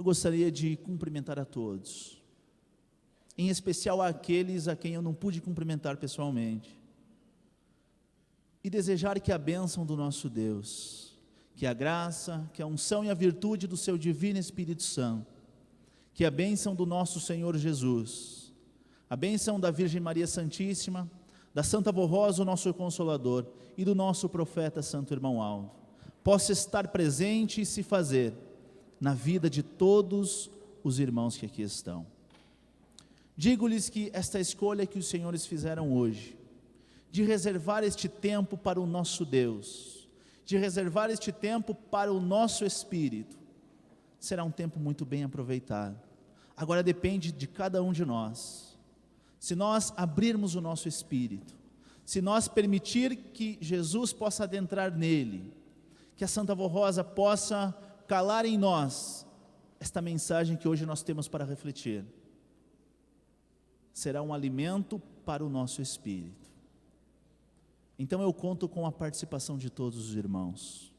eu gostaria de cumprimentar a todos, em especial àqueles a quem eu não pude cumprimentar pessoalmente, e desejar que a bênção do nosso Deus, que a graça, que a unção e a virtude do seu divino Espírito Santo, que a bênção do nosso Senhor Jesus, a bênção da Virgem Maria Santíssima, da Santa Vó Rosa, o nosso Consolador, e do nosso profeta Santo Irmão Aldo, possa estar presente e se fazer na vida de todos os irmãos que aqui estão. Digo-lhes que esta escolha que os senhores fizeram hoje, de reservar este tempo para o nosso Deus, de reservar este tempo para o nosso Espírito, será um tempo muito bem aproveitado. Agora depende de cada um de nós. Se nós abrirmos o nosso espírito, se nós permitir que Jesus possa adentrar nele, que a Santa Vó Rosa possa calar em nós esta mensagem que hoje nós temos para refletir, será um alimento para o nosso espírito. Então eu conto com a participação de todos os irmãos.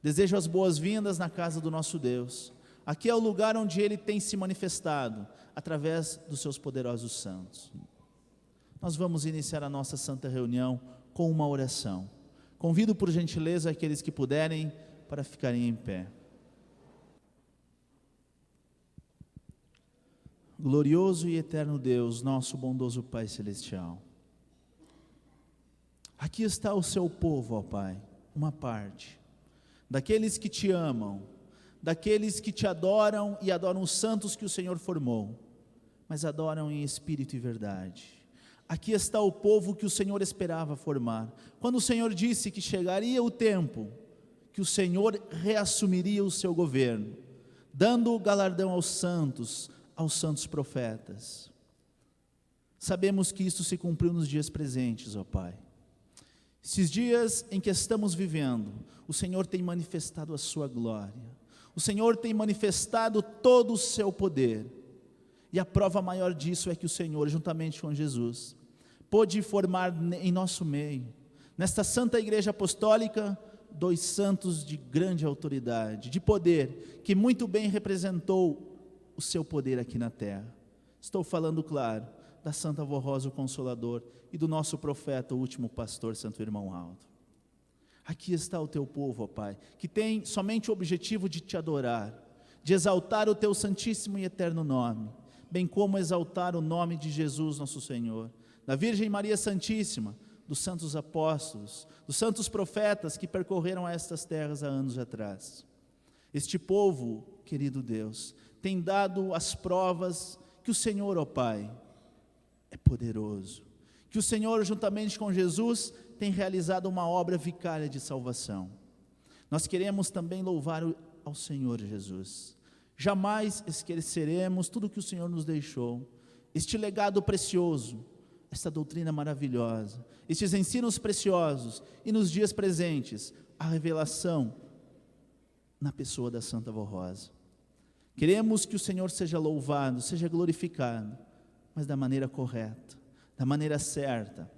Desejo as boas-vindas na casa do nosso Deus. Aqui é o lugar onde Ele tem se manifestado, através dos seus poderosos santos. Nós vamos iniciar a nossa santa reunião com uma oração. Convido por gentileza aqueles que puderem para ficarem em pé. Glorioso e eterno Deus, nosso bondoso Pai Celestial, aqui está o seu povo, ó Pai, uma parte, daqueles que te amam, daqueles que te adoram e adoram os santos que o Senhor formou, mas adoram em espírito e verdade. Aqui está o povo que o Senhor esperava formar, quando o Senhor disse que chegaria o tempo, que o Senhor reassumiria o seu governo, dando o galardão aos santos profetas. Sabemos que isso se cumpriu nos dias presentes, ó Pai. Esses dias em que estamos vivendo, o Senhor tem manifestado a sua glória, o Senhor tem manifestado todo o seu poder, e a prova maior disso é que o Senhor, juntamente com Jesus, pôde formar em nosso meio, nesta Santa Igreja Apostólica, 2 santos de grande autoridade, de poder, que muito bem representou o seu poder aqui na terra. Estou falando, claro, da Santa Vó Rosa, o Consolador, e do nosso profeta, o último pastor, Santo Irmão Aldo. Aqui está o teu povo, ó Pai, que tem somente o objetivo de te adorar, de exaltar o teu santíssimo e eterno nome, bem como exaltar o nome de Jesus nosso Senhor, da Virgem Maria Santíssima, dos santos apóstolos, dos santos profetas que percorreram estas terras há anos atrás. Este povo, querido Deus, tem dado as provas que o Senhor, ó Pai, é poderoso, que o Senhor, juntamente com Jesus, tem realizado uma obra vicária de salvação. Nós queremos também louvar ao Senhor Jesus. Jamais esqueceremos tudo que o Senhor nos deixou, este legado precioso, esta doutrina maravilhosa, estes ensinos preciosos, e nos dias presentes, a revelação na pessoa da Santa Vó Rosa. Queremos que o Senhor seja louvado, seja glorificado, mas da maneira correta, da maneira certa,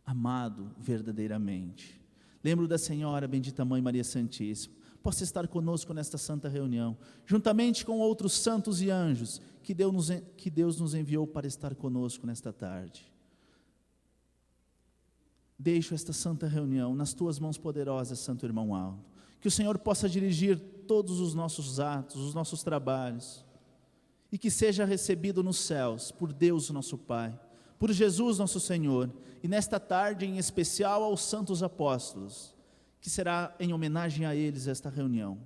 amado verdadeiramente. Lembro da Senhora, bendita Mãe Maria Santíssima, possa estar conosco nesta santa reunião, juntamente com outros santos e anjos, que Deus nos enviou para estar conosco nesta tarde. Deixo esta santa reunião nas tuas mãos poderosas, Santo Irmão Aldo, que o Senhor possa dirigir todos os nossos atos, os nossos trabalhos, e que seja recebido nos céus, por Deus nosso Pai, por Jesus nosso Senhor, e nesta tarde em especial aos santos apóstolos, que será em homenagem a eles esta reunião.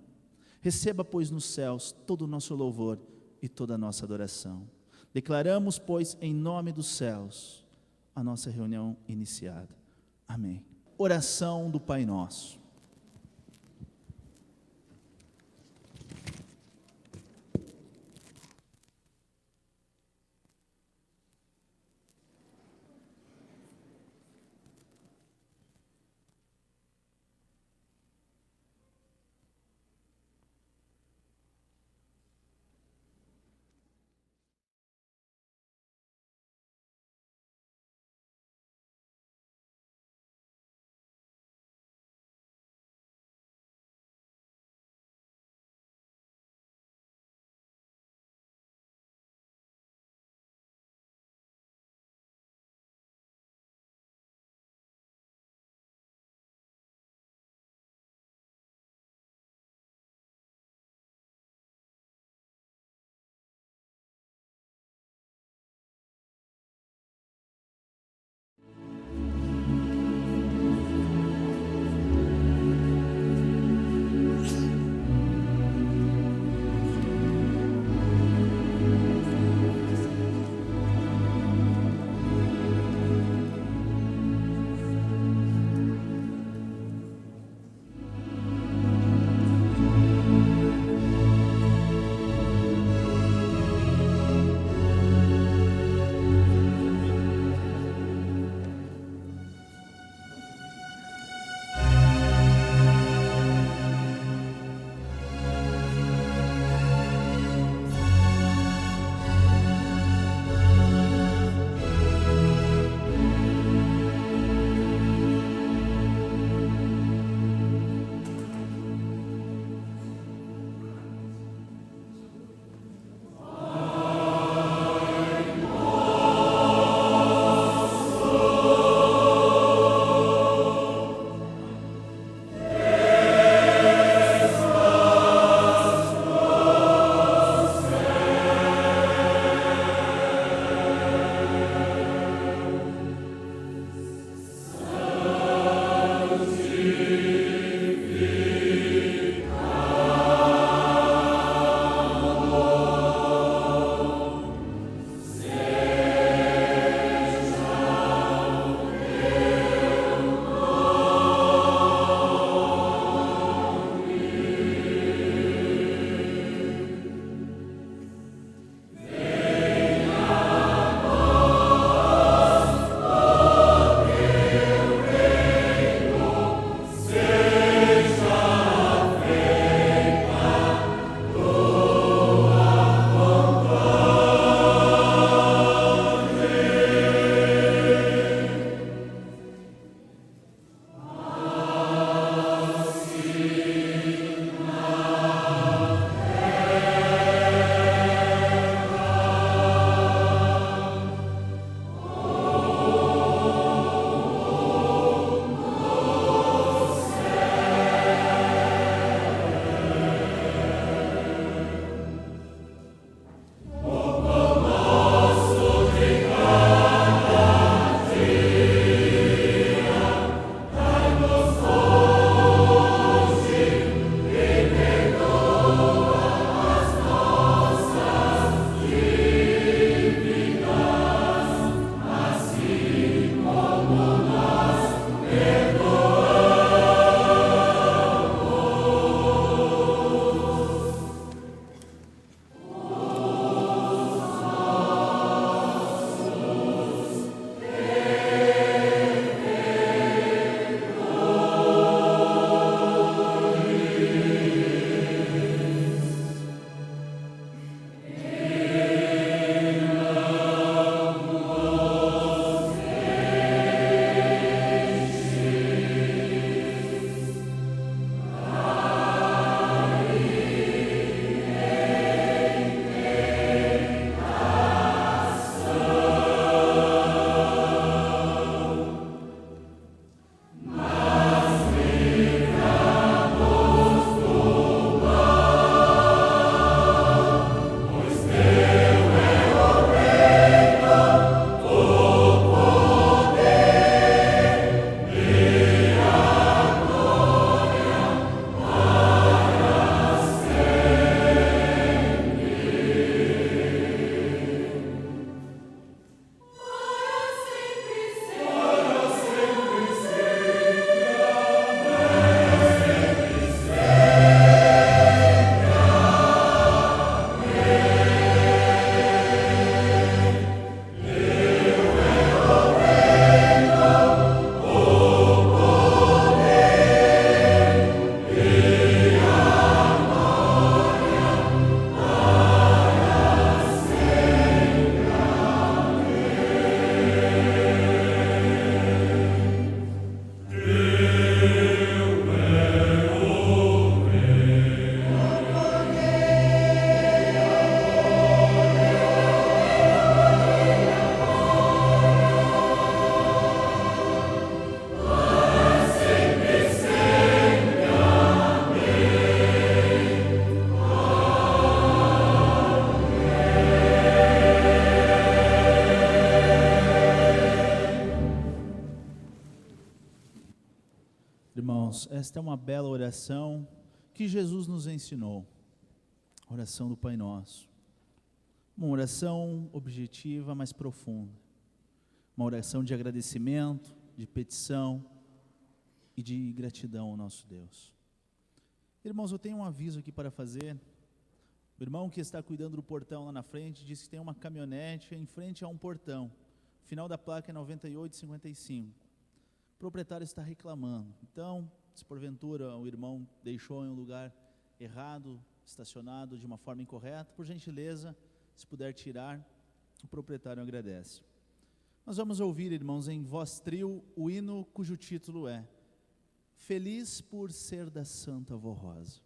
Receba, pois, nos céus todo o nosso louvor e toda a nossa adoração. Declaramos, pois, em nome dos céus, a nossa reunião iniciada. Amém. Oração do Pai Nosso. esta é uma bela oração que Jesus nos ensinou, a oração do Pai Nosso. Uma oração objetiva, mas profunda. Uma oração de agradecimento, de petição e de gratidão ao nosso Deus. Irmãos, eu tenho um aviso aqui para fazer. O irmão que está cuidando do portão lá na frente disse que tem uma caminhonete em frente a um portão. O final da placa é 9855. O proprietário está reclamando. Então, se porventura o irmão deixou em um lugar errado, estacionado de uma forma incorreta, por gentileza, se puder tirar, o proprietário agradece. Nós vamos ouvir, irmãos, em voz trio, o hino cujo título é Feliz por ser da Santa Vó Rosa.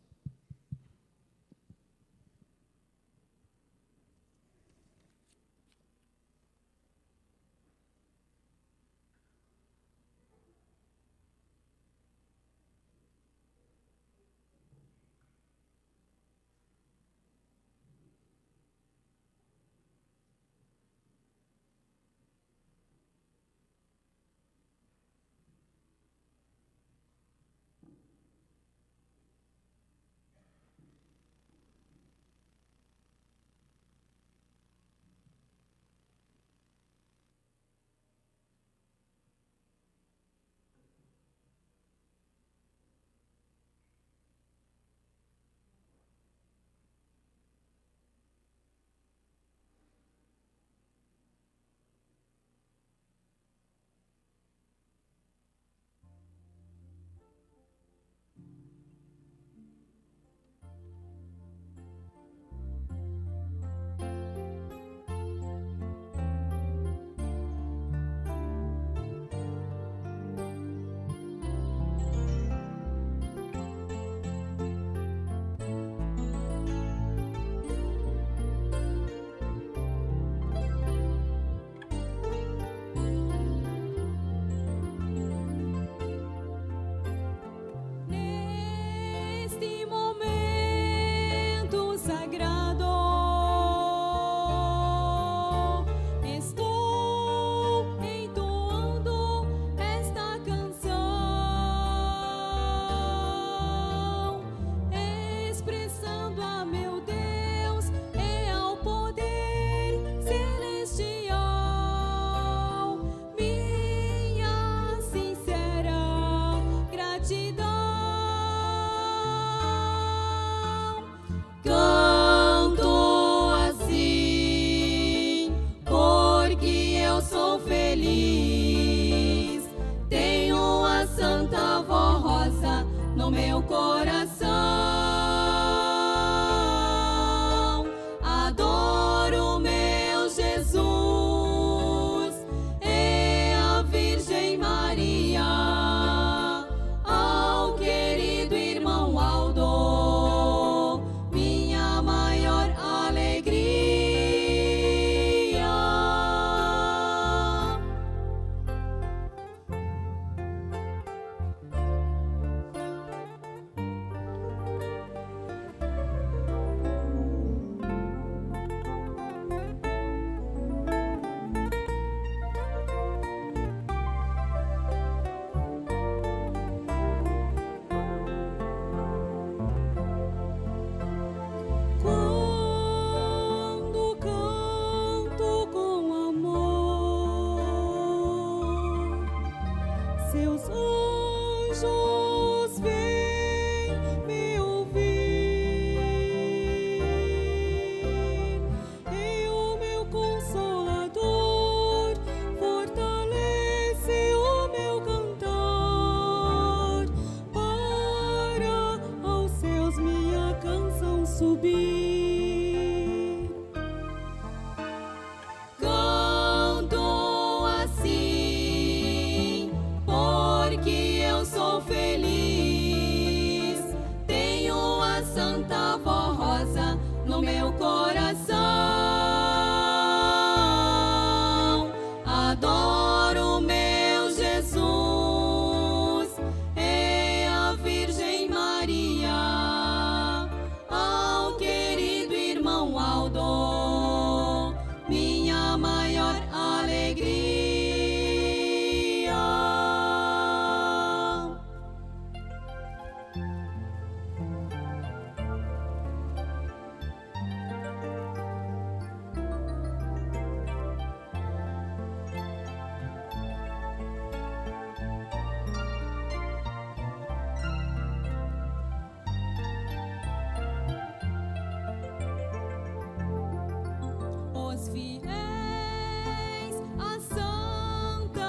fiéis à Santa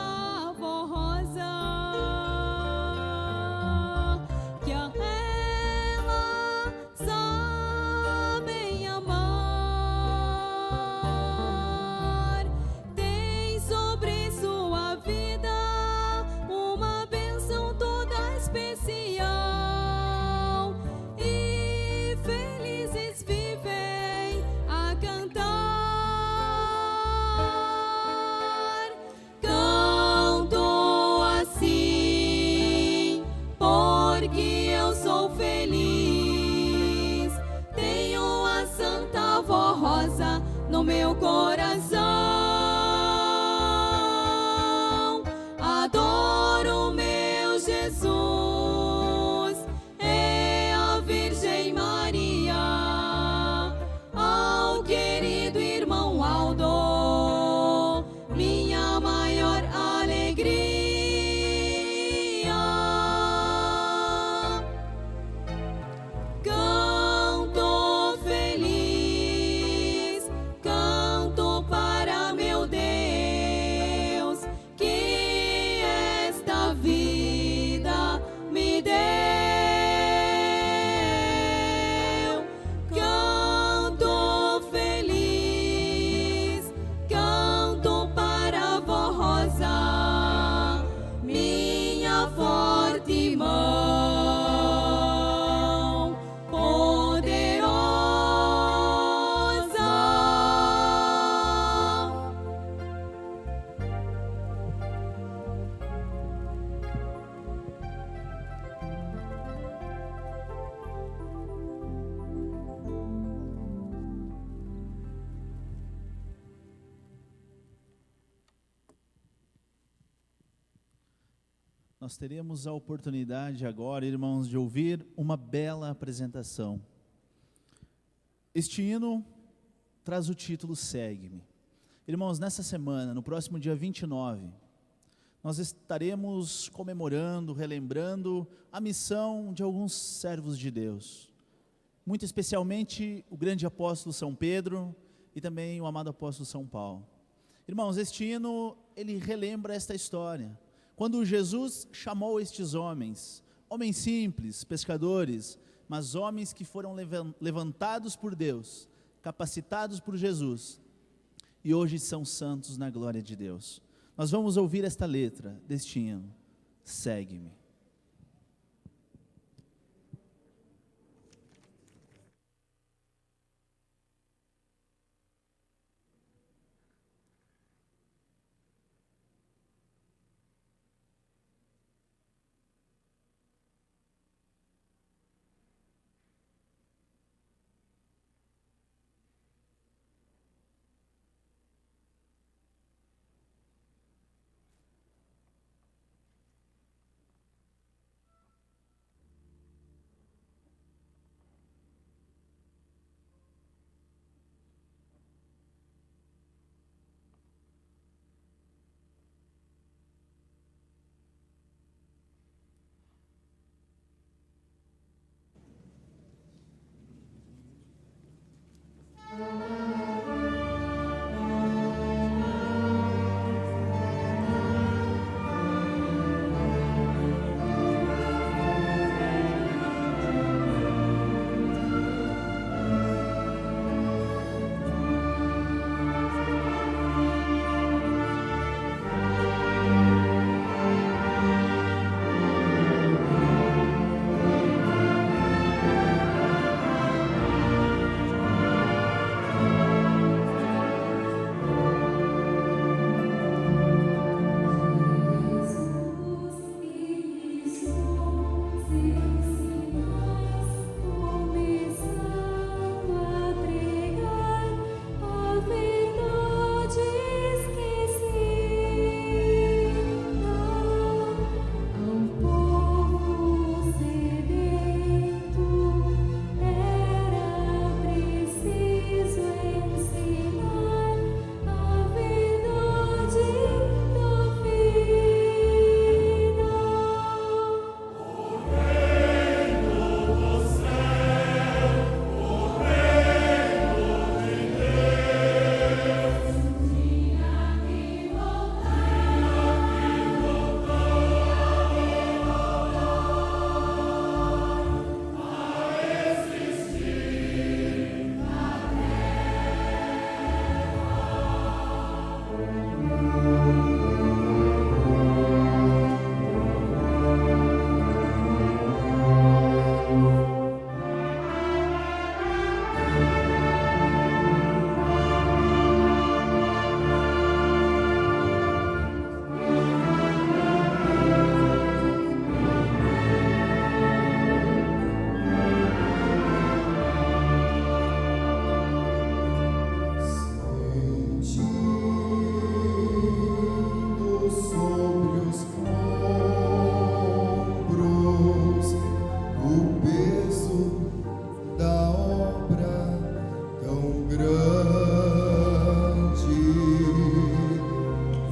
Avó Rosa, que a ela sabem amar. Tem sobre sua vida uma bênção toda especial, e felizes vivem a cantar. Canto assim porque eu sou feliz, tenho a Santa Avó Rosa no meu coração. Adoro meu Jesus, é a Virgem Maria, ao querido irmão Aldo, minha maior alegria. Canto feliz, canto para meu Deus, que esta vida me deu. Canto feliz, canto para a Avó Rosa, minha forte mão poderosa. Nós teremos a oportunidade agora, irmãos, de ouvir uma bela apresentação. Este hino traz o título Segue-me. Irmãos, nessa semana, no próximo dia 29, nós estaremos comemorando, relembrando a missão de alguns servos de Deus. Muito especialmente o grande apóstolo São Pedro e também o amado apóstolo São Paulo. Irmãos, este hino, ele relembra esta história. Quando Jesus chamou estes homens, homens simples, pescadores, mas homens que foram levantados por Deus, capacitados por Jesus, e hoje são santos na glória de Deus. Nós vamos ouvir esta letra deste hino, Segue-me.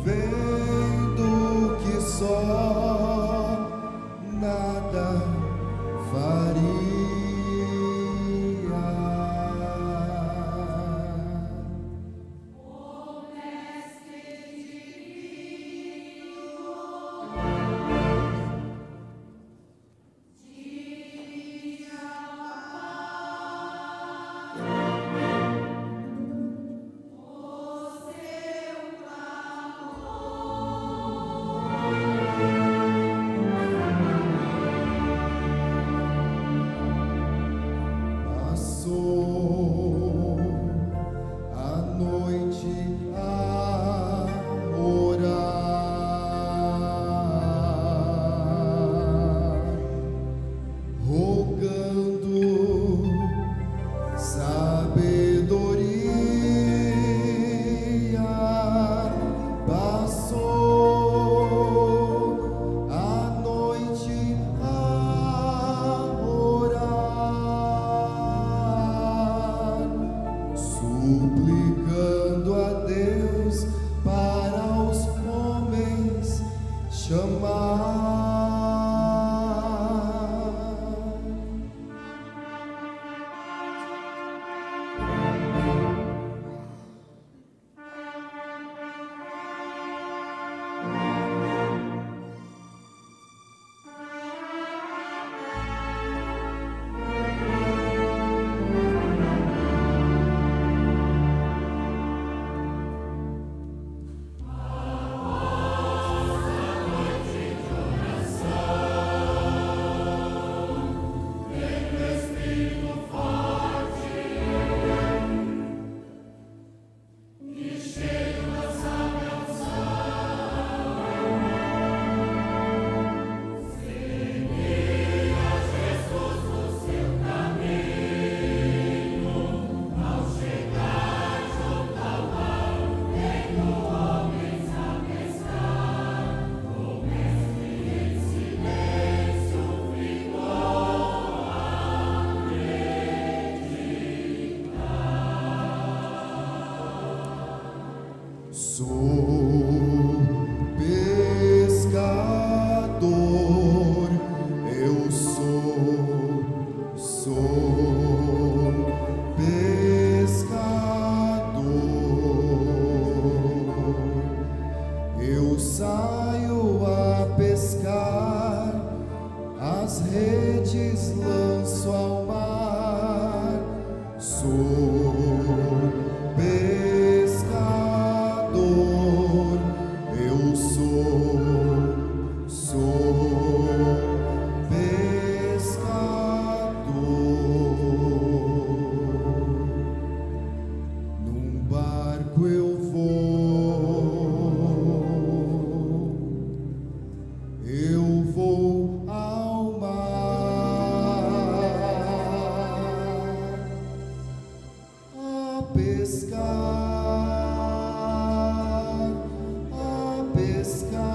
vendo que só nada faria. Passou a noite a orar, rogando sabedoria. Passou a noite a orar, suplicando a Deus para os homens chamar. Sou pescador, eu sou pescador. Eu saio a pescar, as redes lanço ao mar. Sou pescador, eu sou pescador. Num barco eu vou ao mar a pescar, a pescar.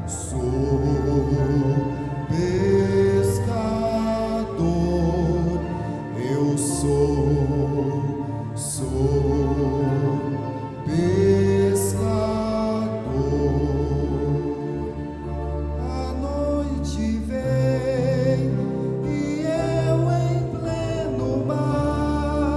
Sou pescador, eu sou pescador. A noite vem e eu em pleno mar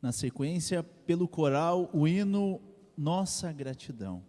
Na sequência, pelo coral, o hino Nossa Gratidão.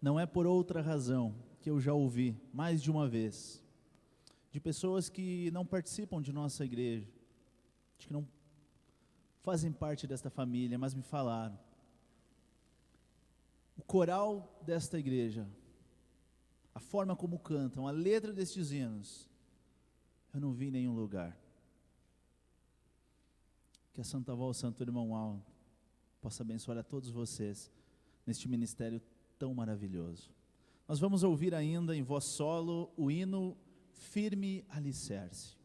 não é por outra razão que eu já ouvi mais de uma vez, de pessoas que não participam de nossa igreja, de que não fazem parte desta família, mas me falaram: o coral desta igreja, a forma como cantam, a letra destes hinos, eu não vi em nenhum lugar. Que a Santa Avó, o Santo Irmão Aldo, possa abençoar a todos vocês neste ministério tão maravilhoso. Nós vamos ouvir ainda em voz solo o hino Firme Alicerce.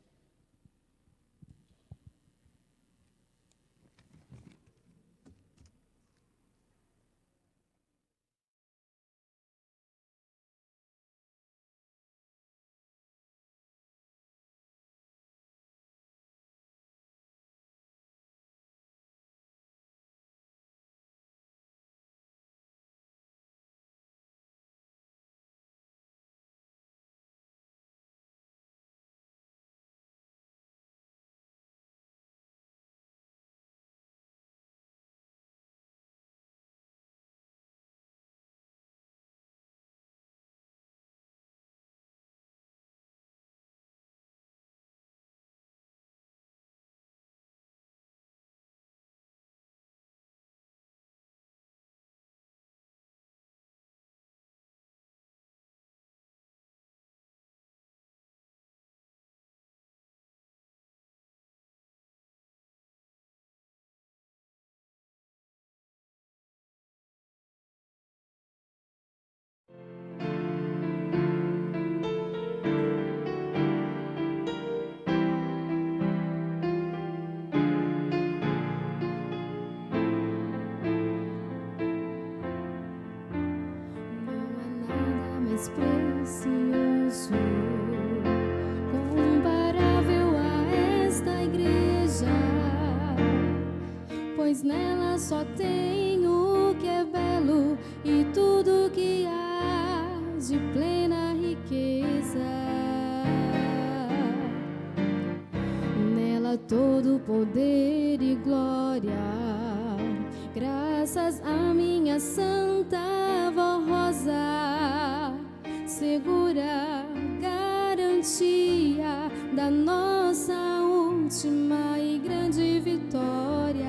mais precioso, comparável a esta igreja, pois nela só tem o que é belo e tudo que há de plena riqueza. Nela todo poder e glória, graças à minha Santa Avó Rosa, segura garantia da nossa última e grande vitória.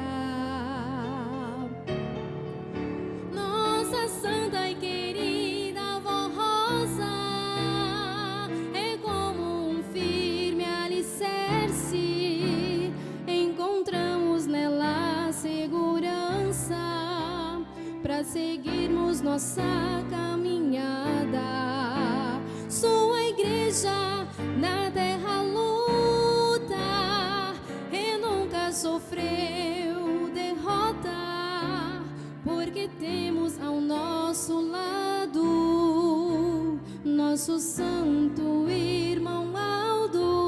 Nossa santa e querida Avó Rosa é como um firme alicerce, encontramos nela segurança para seguirmos nossa caminhada. Sua igreja na terra luta e nunca sofreu derrota, porque temos ao nosso lado nosso santo irmão Aldo.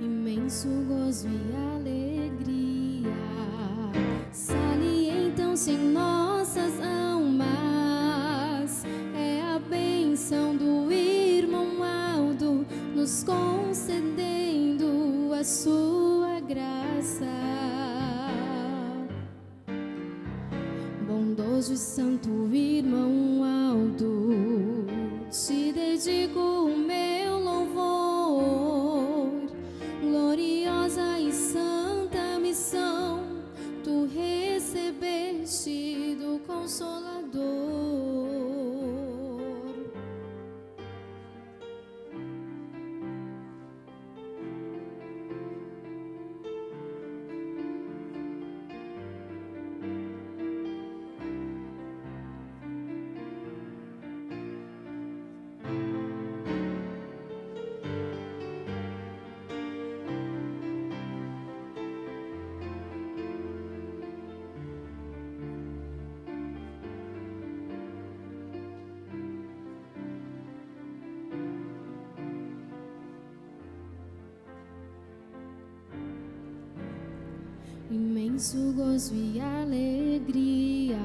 Imenso gozo e alegria salientam-se em nossas almas. É a bênção do irmão Aldo nos concedendo a sua graça. Bondoso e santo irmão Aldo, te dedico o meu louvor. Gloriosa e santa missão tu recebeste do Consolador. imenso gozo e alegria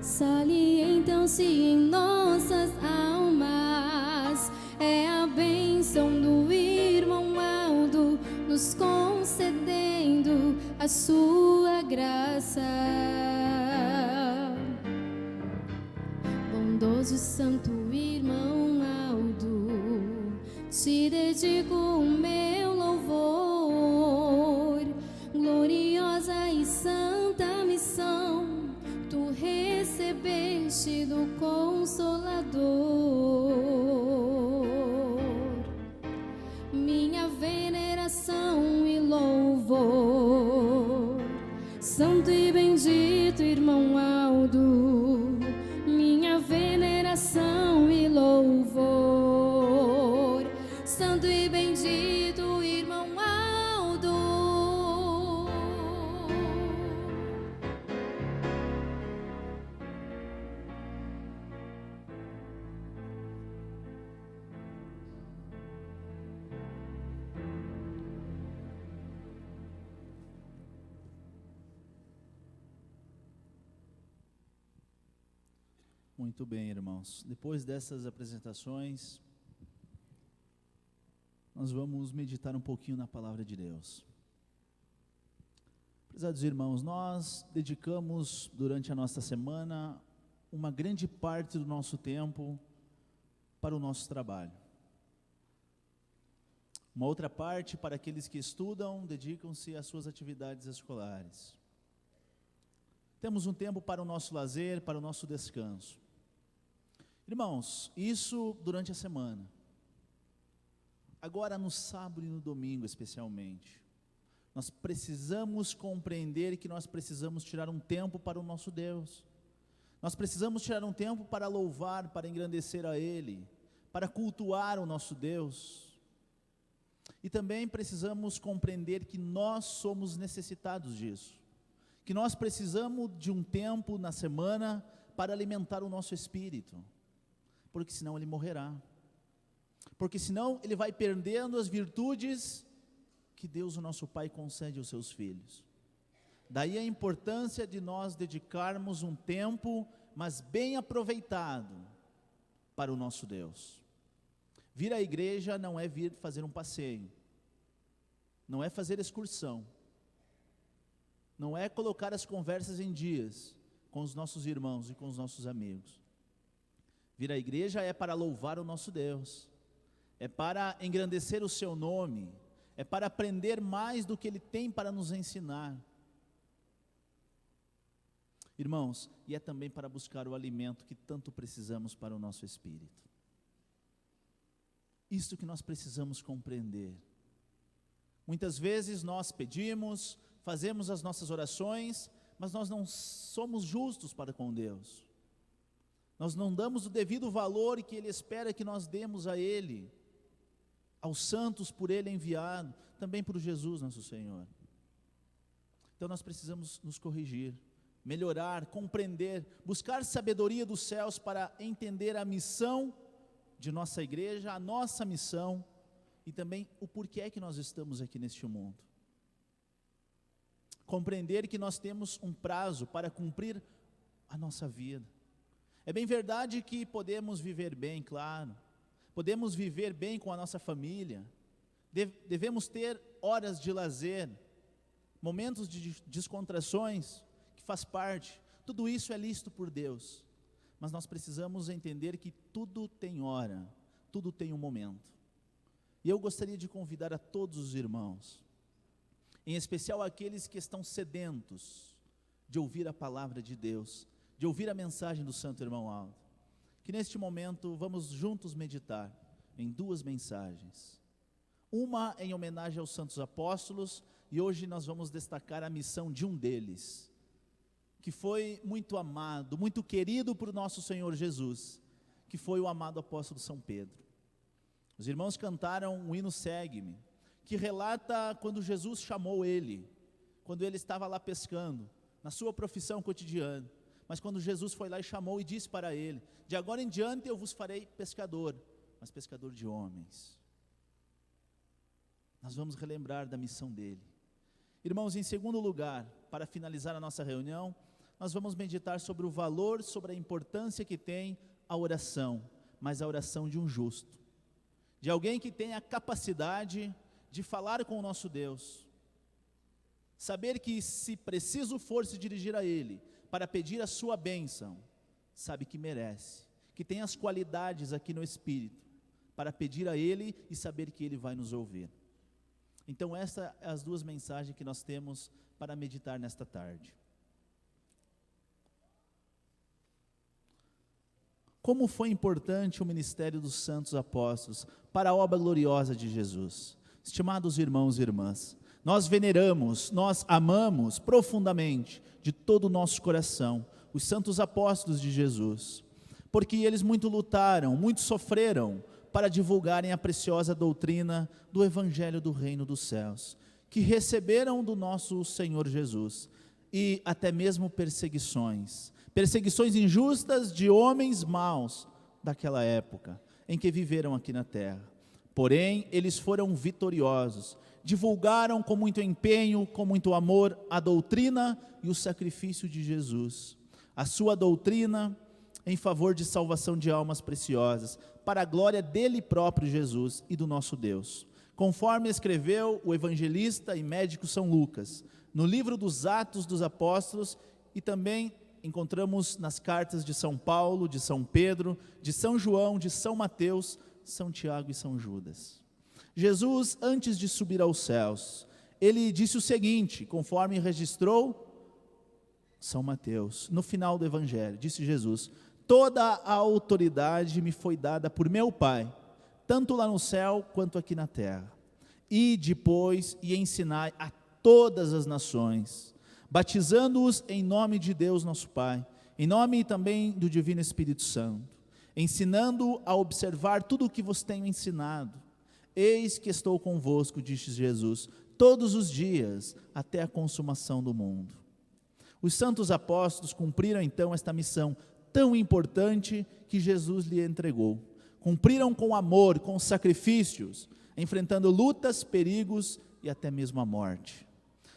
salientam-se em nossas almas. É a bênção do irmão Aldo nos concedendo a sua graça. Bondoso e santo irmão Aldo, te dedico o meu louvor. Gloriosa e santa missão tu recebeste do Consolador. Minha veneração e louvor, santo e bendito irmão Aldo, minha veneração e louvor, santo e bendito irmão Aldo. Muito bem, irmãos. Depois dessas apresentações, nós vamos meditar um pouquinho na palavra de Deus. Prezados irmãos, nós dedicamos durante a nossa semana uma grande parte do nosso tempo para o nosso trabalho. Uma outra parte para aqueles que estudam, dedicam-se às suas atividades escolares. Temos um tempo para o nosso lazer, para o nosso descanso. Irmãos, isso durante a semana. Agora no sábado e no domingo especialmente, nós precisamos compreender que nós precisamos tirar um tempo para o nosso Deus. Nós precisamos tirar um tempo para louvar, para engrandecer a Ele, para cultuar o nosso Deus. E também precisamos compreender que nós somos necessitados disso, que nós precisamos de um tempo na semana para alimentar o nosso espírito, porque senão ele morrerá, porque senão ele vai perdendo as virtudes que Deus, o nosso Pai, concede aos seus filhos. Daí a importância de nós dedicarmos um tempo, mas bem aproveitado, para o nosso Deus. Vir à igreja não é vir fazer um passeio, não é fazer excursão, não é colocar as conversas em dias com os nossos irmãos e com os nossos amigos. Vir à igreja é para louvar o nosso Deus, é para engrandecer o seu nome, é para aprender mais do que Ele tem para nos ensinar. Irmãos, e é também para buscar o alimento que tanto precisamos para o nosso espírito. Isto que nós precisamos compreender. Muitas vezes nós pedimos, fazemos as nossas orações, mas nós não somos justos para com Deus. Nós não damos o devido valor que Ele espera que nós demos a Ele, aos santos por Ele enviado, também por Jesus nosso Senhor. Então nós precisamos nos corrigir, melhorar, compreender, buscar sabedoria dos céus para entender a missão de nossa igreja, a nossa missão, e também o porquê que nós estamos aqui neste mundo. Compreender que nós temos um prazo para cumprir a nossa vida. É bem verdade que podemos viver bem, claro, podemos viver bem com a nossa família, devemos ter horas de lazer, momentos de descontrações, que faz parte, tudo isso é lícito por Deus, mas nós precisamos entender que tudo tem hora, tudo tem um momento. E eu gostaria de convidar a todos os irmãos, em especial aqueles que estão sedentos de ouvir a palavra de Deus, de ouvir a mensagem do Santo Irmão Aldo, que neste momento vamos juntos meditar em duas mensagens. Uma em homenagem aos santos apóstolos, e hoje nós vamos destacar a missão de um deles, que foi muito amado, muito querido por nosso Senhor Jesus, que foi o amado apóstolo São Pedro. Os irmãos cantaram o hino Segue-me, que relata quando Jesus chamou ele, quando ele estava lá pescando, na sua profissão cotidiana, mas quando Jesus foi lá e chamou e disse para ele: de agora em diante eu vos farei pescador, mas pescador de homens. Nós vamos relembrar da missão dele, Irmãos, em segundo lugar, para finalizar a nossa reunião, nós vamos meditar sobre o valor, sobre a importância que tem a oração, mas a oração de um justo, de alguém que tem a capacidade de falar com o nosso Deus, saber que se preciso for se dirigir a Ele, para pedir a sua bênção, sabe que merece, que tem as qualidades aqui no Espírito, para pedir a Ele e saber que Ele vai nos ouvir. Então essas são as duas mensagens que nós temos para meditar nesta tarde. Como foi importante o ministério dos santos apóstolos para a obra gloriosa de Jesus. Estimados irmãos e irmãs, nós veneramos, nós amamos profundamente, de todo o nosso coração, os santos apóstolos de Jesus, porque eles muito lutaram, muito sofreram, para divulgarem a preciosa doutrina do Evangelho do Reino dos Céus, que receberam do nosso Senhor Jesus, e até mesmo perseguições injustas de homens maus daquela época, em que viveram aqui na terra. Porém, eles foram vitoriosos, divulgaram com muito empenho, com muito amor, a doutrina e o sacrifício de Jesus, a sua doutrina em favor de salvação de almas preciosas, para a glória dele próprio Jesus e do nosso Deus. Conforme escreveu o evangelista e médico São Lucas, no livro dos Atos dos Apóstolos, e também encontramos nas cartas de São Paulo, de São Pedro, de São João, de São Mateus, São Tiago e São Judas. Jesus, antes de subir aos céus, ele disse o seguinte, conforme registrou São Mateus, no final do Evangelho, disse Jesus: toda a autoridade me foi dada por meu Pai, tanto lá no céu quanto aqui na terra. E depois ensinai a todas as nações, batizando-os em nome de Deus nosso Pai, em nome também do Divino Espírito Santo, ensinando a observar tudo o que vos tenho ensinado. Eis que estou convosco, disse Jesus, todos os dias, até a consumação do mundo. Os santos apóstolos cumpriram então esta missão tão importante que Jesus lhe entregou. Cumpriram com amor, com sacrifícios, enfrentando lutas, perigos e até mesmo a morte.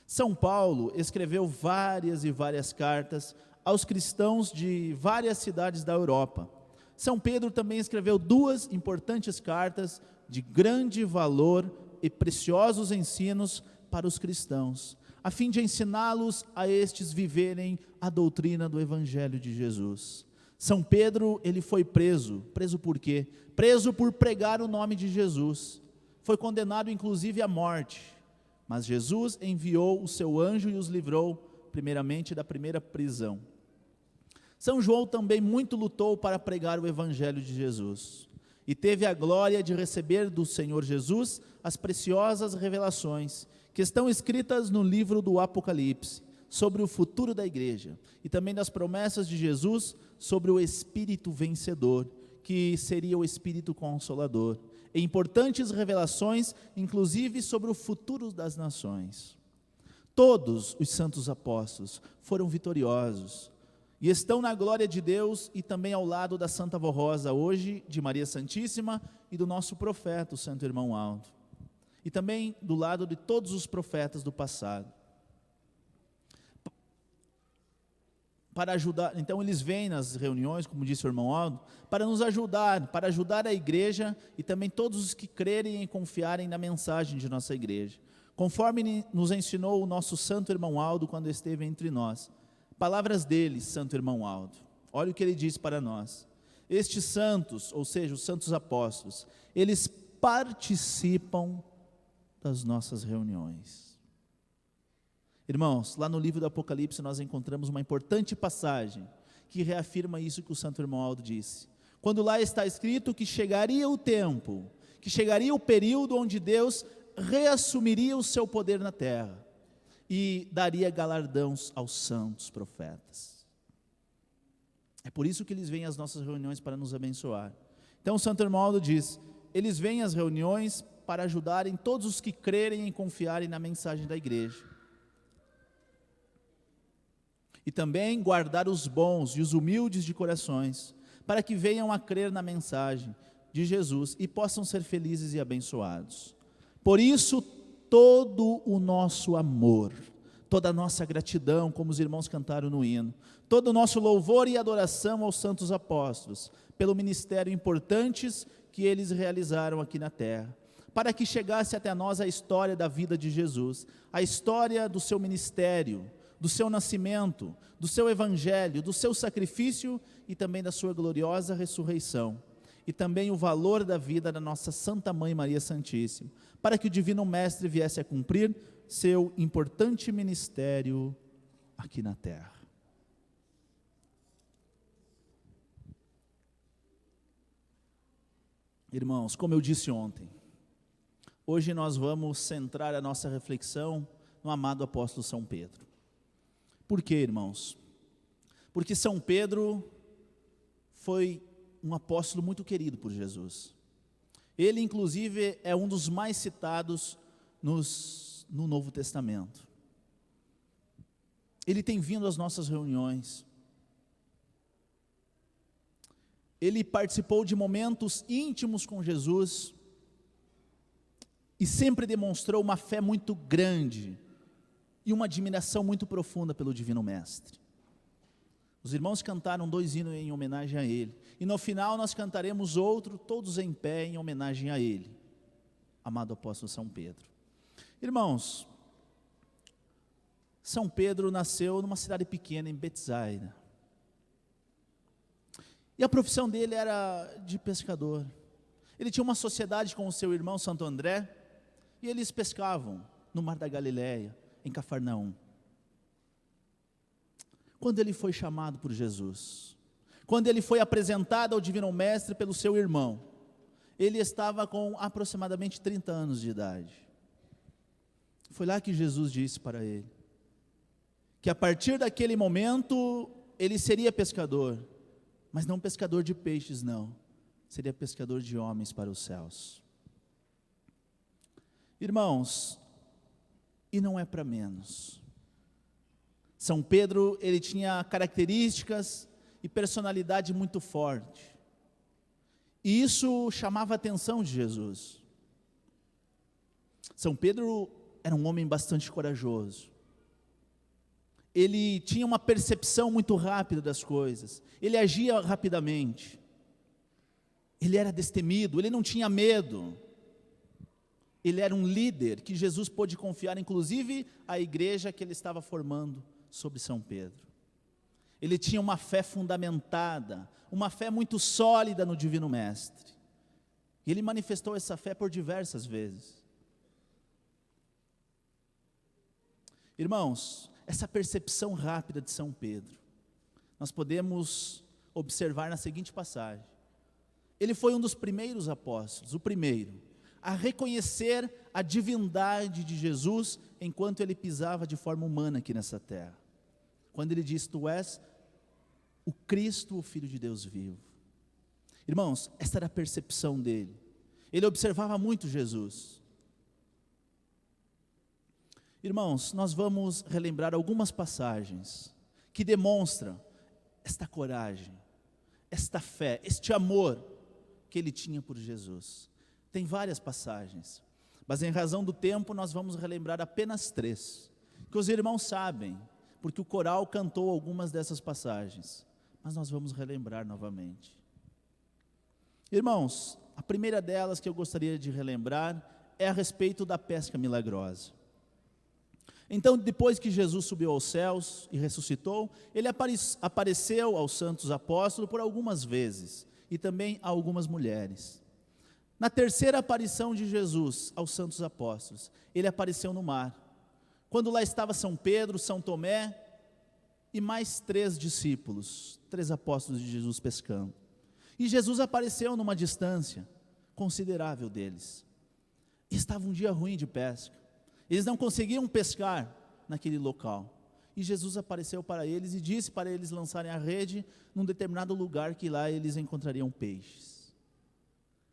São Paulo escreveu várias e várias cartas aos cristãos de várias cidades da Europa. São Pedro também escreveu 2 importantes cartas de grande valor e preciosos ensinos para os cristãos, a fim de ensiná-los a estes viverem a doutrina do Evangelho de Jesus. São Pedro, ele foi preso por quê? Preso por pregar o nome de Jesus, foi condenado inclusive à morte, mas Jesus enviou o seu anjo e os livrou, primeiramente da primeira prisão. São João também muito lutou para pregar o Evangelho de Jesus, e teve a glória de receber do Senhor Jesus as preciosas revelações, que estão escritas no livro do Apocalipse, sobre o futuro da igreja, e também das promessas de Jesus sobre o Espírito vencedor, que seria o Espírito Consolador, e importantes revelações, inclusive sobre o futuro das nações. Todos os santos apóstolos foram vitoriosos, e estão na glória de Deus, e também ao lado da Santa Vó Rosa hoje, de Maria Santíssima, e do nosso profeta, o Santo Irmão Aldo, e também do lado de todos os profetas do passado. Para ajudar, então eles vêm nas reuniões, como disse o irmão Aldo, para nos ajudar, para ajudar a igreja e também todos os que crerem e confiarem na mensagem de nossa igreja, conforme nos ensinou o nosso santo irmão Aldo quando esteve entre nós. Palavras dele, santo irmão Aldo, olha o que ele diz para nós: estes santos, ou seja, os santos apóstolos, eles participam das nossas reuniões. Irmãos, lá no livro do Apocalipse nós encontramos uma importante passagem que reafirma isso que o santo irmão Aldo disse. Quando lá está escrito que chegaria o tempo, que chegaria o período onde Deus reassumiria o seu poder na terra e daria galardões aos santos profetas. É por isso que eles vêm às nossas reuniões para nos abençoar. Então o santo irmão Aldo diz, eles vêm às reuniões para ajudarem todos os que crerem e confiarem na mensagem da igreja. E também guardar os bons e os humildes de corações, para que venham a crer na mensagem de Jesus e possam ser felizes e abençoados. Por isso, todo o nosso amor, toda a nossa gratidão, como os irmãos cantaram no hino, todo o nosso louvor e adoração aos santos apóstolos, pelo ministério importantes que eles realizaram aqui na terra, para que chegasse até nós a história da vida de Jesus, a história do seu ministério, do seu nascimento, do seu evangelho, do seu sacrifício e também da sua gloriosa ressurreição, e também o valor da vida da nossa Santa Mãe Maria Santíssima, para que o Divino Mestre viesse a cumprir seu importante ministério aqui na terra. Irmãos, como eu disse ontem, hoje nós vamos centrar a nossa reflexão no amado apóstolo São Pedro. Por quê, irmãos? Porque São Pedro foi um apóstolo muito querido por Jesus. Ele, inclusive, é um dos mais citados no Novo Testamento. Ele tem vindo às nossas reuniões. Ele participou de momentos íntimos com Jesus e sempre demonstrou uma fé muito grande e uma admiração muito profunda pelo Divino Mestre. Os irmãos cantaram 2 hinos em homenagem a ele, e no final nós cantaremos outro, todos em pé, em homenagem a ele, amado apóstolo São Pedro. Irmãos, São Pedro nasceu numa cidade pequena, em Betsaida, e a profissão dele era de pescador. Ele tinha uma sociedade com o seu irmão Santo André, e eles pescavam no Mar da Galileia, em Cafarnaum. Quando ele foi chamado por Jesus, quando ele foi apresentado ao Divino Mestre pelo seu irmão, ele estava com aproximadamente 30 anos de idade. Foi lá que Jesus disse para ele, que a partir daquele momento, ele seria pescador, mas não pescador de peixes não, seria pescador de homens para os céus. Irmãos, e não é para menos. São Pedro, ele tinha características e personalidade muito forte. E isso chamava a atenção de Jesus. São Pedro era um homem bastante corajoso. Ele tinha uma percepção muito rápida das coisas. Ele agia rapidamente. Ele era destemido, ele não tinha medo. Ele era um líder que Jesus pôde confiar, inclusive, a igreja que ele estava formando sobre São Pedro. Ele tinha uma fé fundamentada, uma fé muito sólida no Divino Mestre. E ele manifestou essa fé por diversas vezes. Irmãos, essa percepção rápida de São Pedro, nós podemos observar na seguinte passagem. Ele foi um dos primeiros apóstolos, o primeiro, a reconhecer a divindade de Jesus enquanto ele pisava de forma humana aqui nessa terra. Quando ele disse, tu és o Cristo, o Filho de Deus vivo. Irmãos, essa era a percepção dele. Ele observava muito Jesus. Irmãos, nós vamos relembrar algumas passagens que demonstram esta coragem, esta fé, este amor que ele tinha por Jesus. Tem várias passagens, mas em razão do tempo nós vamos relembrar apenas 3, que os irmãos sabem, porque o coral cantou algumas dessas passagens, mas nós vamos relembrar novamente. Irmãos, a primeira delas que eu gostaria de relembrar é a respeito da pesca milagrosa. Então, depois que Jesus subiu aos céus e ressuscitou, ele apareceu aos santos apóstolos por algumas vezes, e também a algumas mulheres. Na terceira aparição de Jesus aos santos apóstolos, ele apareceu no mar, quando lá estava São Pedro, São Tomé e mais 3 discípulos, 3 apóstolos de Jesus pescando. E Jesus apareceu numa distância considerável deles. Estava um dia ruim de pesca, eles não conseguiam pescar naquele local. E Jesus apareceu para eles e disse para eles lançarem a rede num determinado lugar que lá eles encontrariam peixes.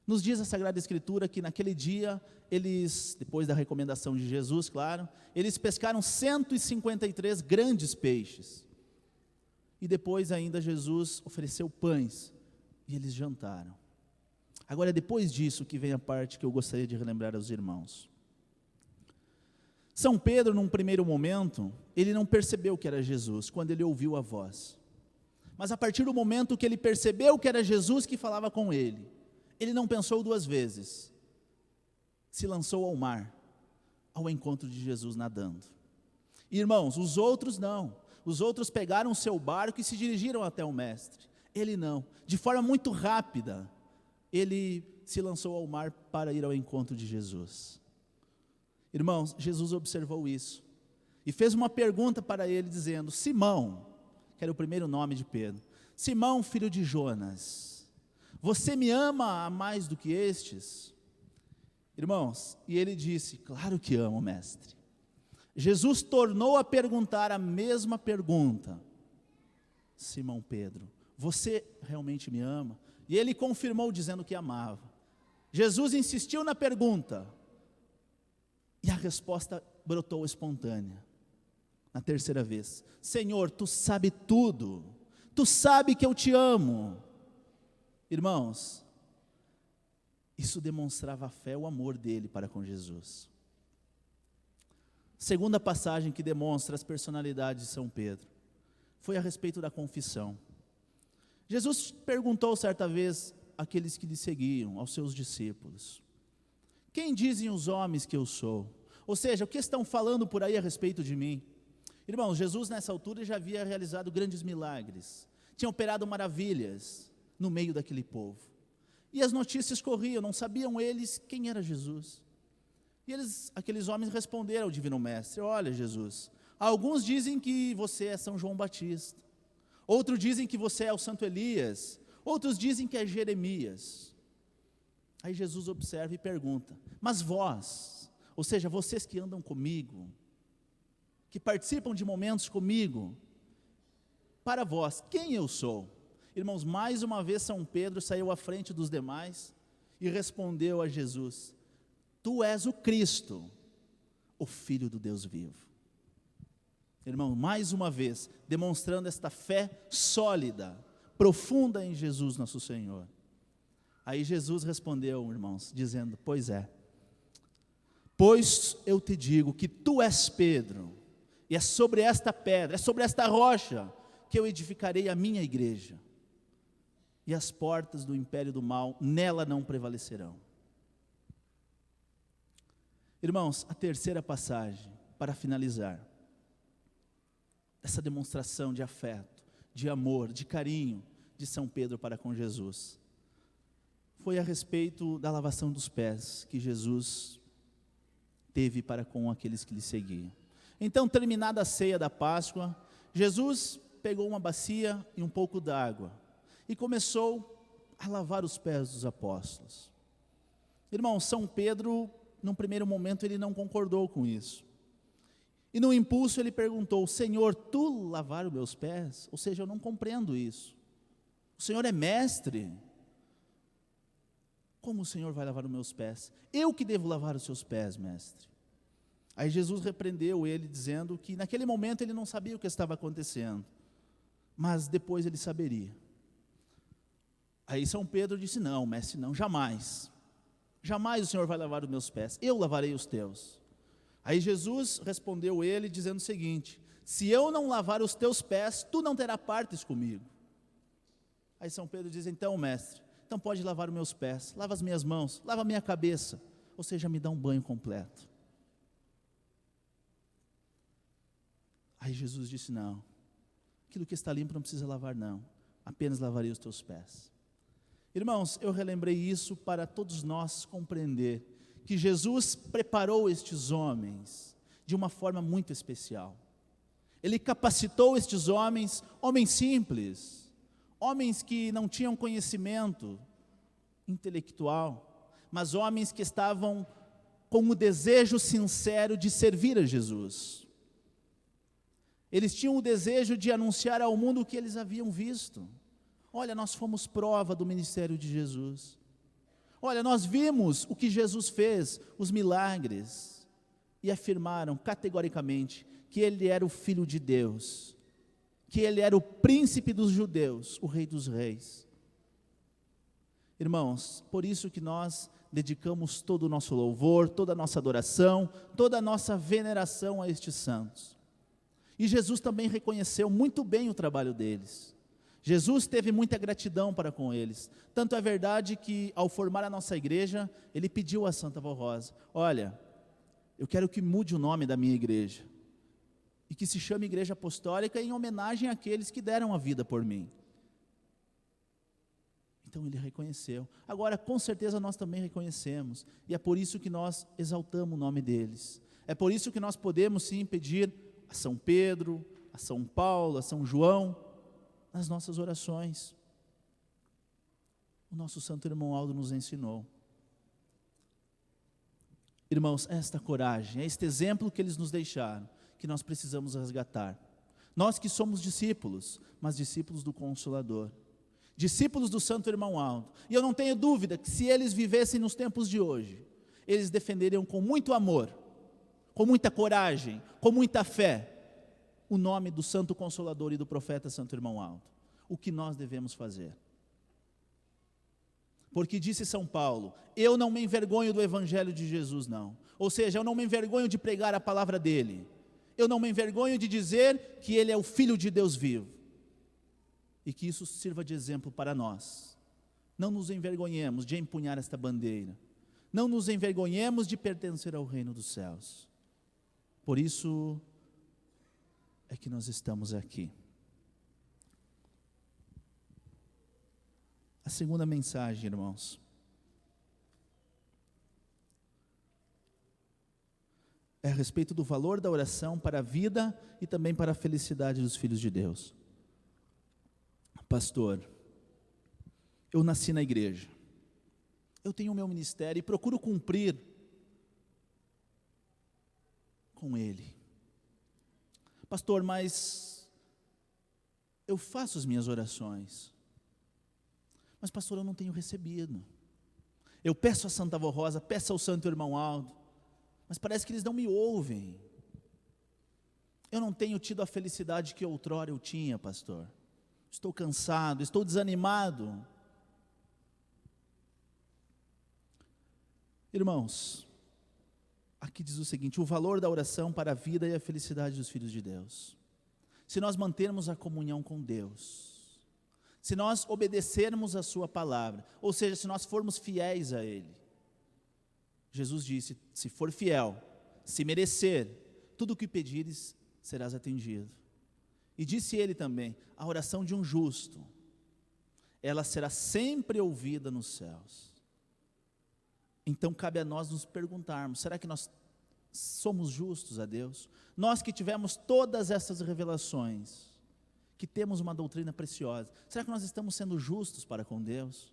Nos diz a Sagrada Escritura que naquele dia, eles, depois da recomendação de Jesus, claro, eles pescaram 153 grandes peixes. E depois ainda Jesus ofereceu pães, e eles jantaram. Agora é depois disso que vem a parte que eu gostaria de relembrar aos irmãos. São Pedro, num primeiro momento, ele não percebeu que era Jesus, quando ele ouviu a voz. Mas a partir do momento que ele percebeu que era Jesus que falava com ele não pensou duas vezes, se lançou ao mar, ao encontro de Jesus nadando. Irmãos, os outros não, os outros pegaram o seu barco e se dirigiram até o mestre, ele não, de forma muito rápida, ele se lançou ao mar para ir ao encontro de Jesus. Irmãos, Jesus observou isso, e fez uma pergunta para ele dizendo: Simão, que era o primeiro nome de Pedro, Simão, filho de Jonas, você me ama mais do que estes? Irmãos, e ele disse: claro que amo, mestre. Jesus tornou a perguntar a mesma pergunta: Simão Pedro, você realmente me ama? E ele confirmou dizendo que amava. Jesus insistiu na pergunta, e a resposta brotou espontânea. Na terceira vez: Senhor, tu sabe tudo, tu sabe que eu te amo. Irmãos, isso demonstrava a fé, o amor dele para com Jesus. Segunda passagem que demonstra as personalidades de São Pedro foi a respeito da confissão. Jesus perguntou certa vez àqueles que lhe seguiam, aos seus discípulos: quem dizem os homens que eu sou? Ou seja, o que estão falando por aí a respeito de mim? Irmãos, Jesus nessa altura já havia realizado grandes milagres, tinha operado maravilhas no meio daquele povo, e as notícias corriam, não sabiam eles quem era Jesus. E aqueles homens responderam ao divino mestre: olha, Jesus, alguns dizem que você é São João Batista, outros dizem que você é o Santo Elias, outros dizem que é Jeremias. Aí Jesus observa e pergunta: mas vós, ou seja, vocês que andam comigo, que participam de momentos comigo, para vós, quem eu sou? Irmãos, mais uma vez São Pedro saiu à frente dos demais e respondeu a Jesus: tu és o Cristo, o Filho do Deus vivo. Irmão, mais uma vez, demonstrando esta fé sólida, profunda em Jesus nosso Senhor. Aí Jesus respondeu, irmãos, dizendo: pois é, pois eu te digo que tu és Pedro, e é sobre esta pedra, é sobre esta rocha, que eu edificarei a minha igreja, e as portas do império do mal nela não prevalecerão. Irmãos, a terceira passagem, para finalizar, essa demonstração de afeto, de amor, de carinho de São Pedro para com Jesus, foi a respeito da lavação dos pés que Jesus teve para com aqueles que lhe seguiam. Então, terminada a ceia da Páscoa, Jesus pegou uma bacia e um pouco d'água e começou a lavar os pés dos apóstolos. Irmão, São Pedro, num primeiro momento, ele não concordou com isso. E no impulso ele perguntou: Senhor, tu lavar os meus pés? Ou seja, eu não compreendo isso. O Senhor é mestre. Como o Senhor vai lavar os meus pés? Eu que devo lavar os seus pés, mestre. Aí Jesus repreendeu ele, dizendo que naquele momento ele não sabia o que estava acontecendo, mas depois ele saberia. Aí São Pedro disse: não, mestre, não, jamais. Jamais o Senhor vai lavar os meus pés, eu lavarei os teus. Aí Jesus respondeu ele, dizendo o seguinte: se eu não lavar os teus pés, tu não terás partes comigo. Aí São Pedro diz: então, mestre, então pode lavar os meus pés, lava as minhas mãos, lava a minha cabeça, ou seja, me dá um banho completo. Aí Jesus disse: não, aquilo que está limpo não precisa lavar não, apenas lavarei os teus pés. Irmãos, eu relembrei isso para todos nós compreender que Jesus preparou estes homens de uma forma muito especial. Ele capacitou estes homens, homens simples, homens que não tinham conhecimento intelectual, mas homens que estavam com o desejo sincero de servir a Jesus. Eles tinham o desejo de anunciar ao mundo o que eles haviam visto. Olha, nós fomos prova do ministério de Jesus. Olha, nós vimos o que Jesus fez, os milagres, e afirmaram categoricamente que Ele era o Filho de Deus, que Ele era o príncipe dos judeus, o Rei dos reis. Irmãos, por isso que nós dedicamos todo o nosso louvor, toda a nossa adoração, toda a nossa veneração a estes santos. E Jesus também reconheceu muito bem o trabalho deles. Jesus teve muita gratidão para com eles. Tanto é verdade que, ao formar a nossa igreja, ele pediu a Santa Vó Rosa: olha, eu quero que mude o nome da minha igreja, e que se chame Igreja Apostólica em homenagem àqueles que deram a vida por mim. Então ele reconheceu. Agora, com certeza nós também reconhecemos, e é por isso que nós exaltamos o nome deles. É por isso que nós podemos sim pedir a São Pedro, a São Paulo, a São João, nas nossas orações. O nosso santo irmão Aldo nos ensinou. Irmãos, esta coragem, este exemplo que eles nos deixaram, que nós precisamos resgatar. Nós que somos discípulos, mas discípulos do Consolador, discípulos do santo irmão Aldo. E eu não tenho dúvida que se eles vivessem nos tempos de hoje, eles defenderiam com muito amor, com muita coragem, com muita fé, o nome do santo Consolador e do profeta santo irmão Aldo. O que nós devemos fazer? Porque disse São Paulo: eu não me envergonho do evangelho de Jesus, não. Ou seja, eu não me envergonho de pregar a palavra dele. Eu não me envergonho de dizer que ele é o Filho de Deus vivo. E que isso sirva de exemplo para nós. Não nos envergonhemos de empunhar esta bandeira. Não nos envergonhemos de pertencer ao reino dos céus. Por isso é que nós estamos aqui. A segunda mensagem, irmãos, é a respeito do valor da oração para a vida e também para a felicidade dos filhos de Deus. Pastor, eu nasci na igreja, eu tenho o meu ministério e procuro cumprir com ele. Pastor, mas eu faço as minhas orações. Mas pastor, eu não tenho recebido. Eu peço a Santa Vó Rosa, peço ao santo irmão Aldo, mas parece que eles não me ouvem. Eu não tenho tido a felicidade que outrora eu tinha, pastor. Estou cansado, estou desanimado. Irmãos, aqui diz o seguinte: o valor da oração para a vida e a felicidade dos filhos de Deus. Se nós mantermos a comunhão com Deus, se nós obedecermos a sua palavra, ou seja, se nós formos fiéis a Ele, Jesus disse: se for fiel, se merecer, tudo o que pedires serás atendido. E disse Ele também: a oração de um justo, ela será sempre ouvida nos céus. Então cabe a nós nos perguntarmos: será que nós somos justos a Deus? Nós que tivemos todas essas revelações, que temos uma doutrina preciosa, será que nós estamos sendo justos para com Deus?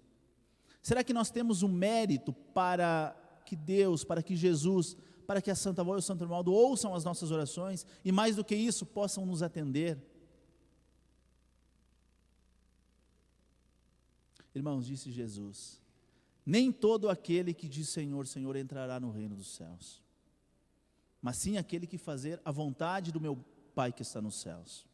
Será que nós temos um mérito para que Deus, para que Jesus, para que a Santa Vó e o Santo Irmão Aldo ouçam as nossas orações e mais do que isso, possam nos atender? Irmãos, disse Jesus: nem todo aquele que diz Senhor, Senhor entrará no reino dos céus, mas sim aquele que fazer a vontade do meu Pai que está nos céus.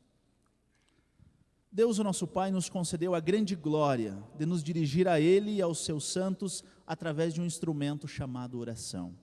Deus, o nosso Pai, nos concedeu a grande glória de nos dirigir a Ele e aos seus santos através de um instrumento chamado oração.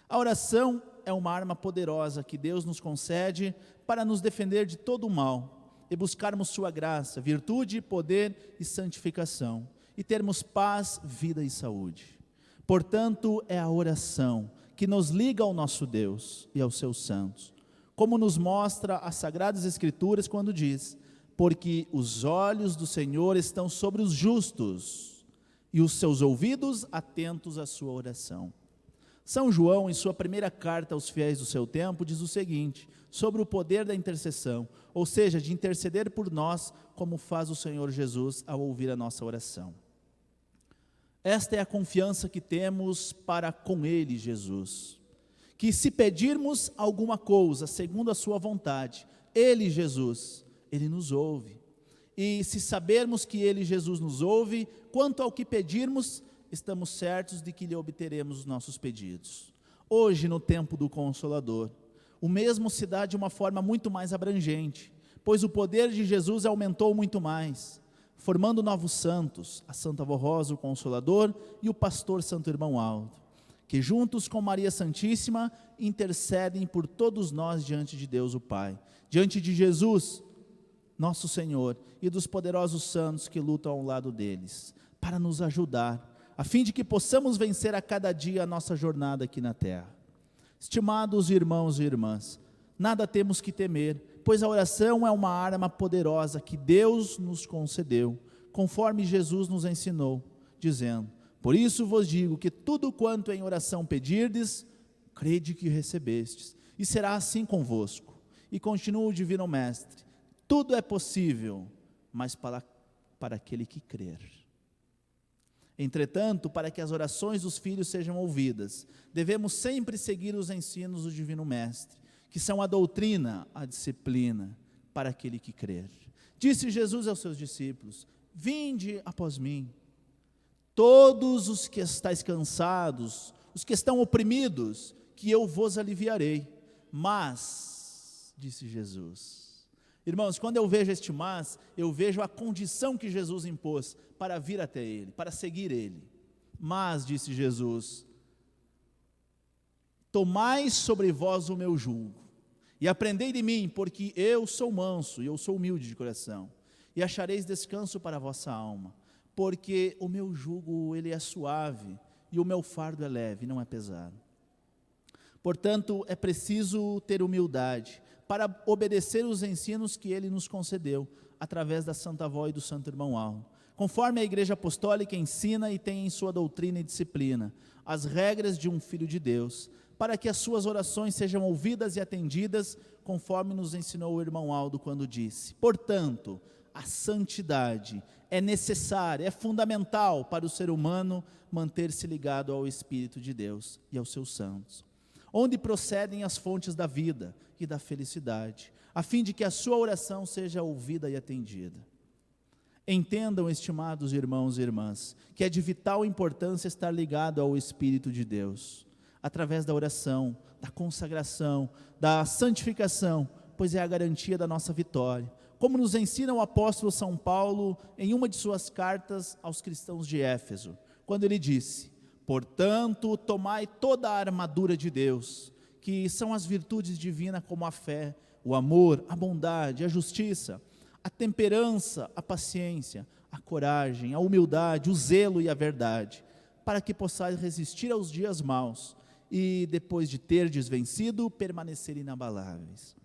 A oração é uma arma poderosa que Deus nos concede para nos defender de todo o mal e buscarmos sua graça, virtude, poder e santificação, e termos paz, vida e saúde. Portanto, é a oração que nos liga ao nosso Deus e aos seus santos, como nos mostra as Sagradas Escrituras quando diz: porque os olhos do Senhor estão sobre os justos, e os seus ouvidos atentos à sua oração. São João, em sua primeira carta aos fiéis do seu tempo, diz o seguinte, sobre o poder da intercessão, ou seja, de interceder por nós, como faz o Senhor Jesus ao ouvir a nossa oração. Esta é a confiança que temos para com Ele, Jesus, que se pedirmos alguma coisa, segundo a sua vontade, Ele, Jesus, Ele nos ouve. E se sabermos que Ele, Jesus, nos ouve, quanto ao que pedirmos, estamos certos de que lhe obteremos os nossos pedidos. Hoje, no tempo do Consolador, o mesmo se dá de uma forma muito mais abrangente, pois o poder de Jesus aumentou muito mais. formando novos santos, a Santa Avó Rosa, o Consolador, e o pastor Santo Irmão Aldo, que juntos com Maria Santíssima intercedem por todos nós diante de Deus o Pai, diante de Jesus, nosso Senhor, e dos poderosos santos que lutam ao lado deles, para nos ajudar, a fim de que possamos vencer a cada dia a nossa jornada aqui na terra. Estimados irmãos e irmãs, nada temos que temer, pois a oração é uma arma poderosa que Deus nos concedeu, conforme Jesus nos ensinou, dizendo: por isso vos digo que tudo quanto em oração pedirdes, crede que recebestes, e será assim convosco. E continua o Divino Mestre: tudo é possível, mas para aquele que crer. Entretanto, para que as orações dos filhos sejam ouvidas, devemos sempre seguir os ensinos do Divino Mestre, que são a doutrina, a disciplina, para aquele que crer. Disse Jesus aos seus discípulos: vinde após mim, todos os que estáis cansados, os que estão oprimidos, que eu vos aliviarei. Mas, disse Jesus, irmãos, quando eu vejo este mas, eu vejo a condição que Jesus impôs para vir até Ele, para seguir Ele. Mas, disse Jesus, tomai sobre vós o meu jugo, e aprendei de mim, porque eu sou manso e eu sou humilde de coração, e achareis descanso para a vossa alma, porque o meu jugo ele é suave, e o meu fardo é leve, não é pesado. Portanto, é preciso ter humildade, para obedecer os ensinos que Ele nos concedeu, através da Santa Avó e do Santo Irmão Aldo, conforme a Igreja Apostólica ensina e tem em sua doutrina e disciplina, as regras de um Filho de Deus, para que as suas orações sejam ouvidas e atendidas, conforme nos ensinou o Irmão Aldo quando disse: portanto, a santidade é necessária, é fundamental para o ser humano manter-se ligado ao Espírito de Deus e aos seus santos, onde procedem as fontes da vida e da felicidade, a fim de que a sua oração seja ouvida e atendida. Entendam, estimados irmãos e irmãs, que é de vital importância estar ligado ao Espírito de Deus, através da oração, da consagração, da santificação, pois é a garantia da nossa vitória, como nos ensina o apóstolo São Paulo em uma de suas cartas aos cristãos de Éfeso, quando ele disse: portanto, tomai toda a armadura de Deus, que são as virtudes divinas como a fé, o amor, a bondade, a justiça, a temperança, a paciência, a coragem, a humildade, o zelo e a verdade, para que possais resistir aos dias maus e, depois de terdes vencido, permanecer inabaláveis.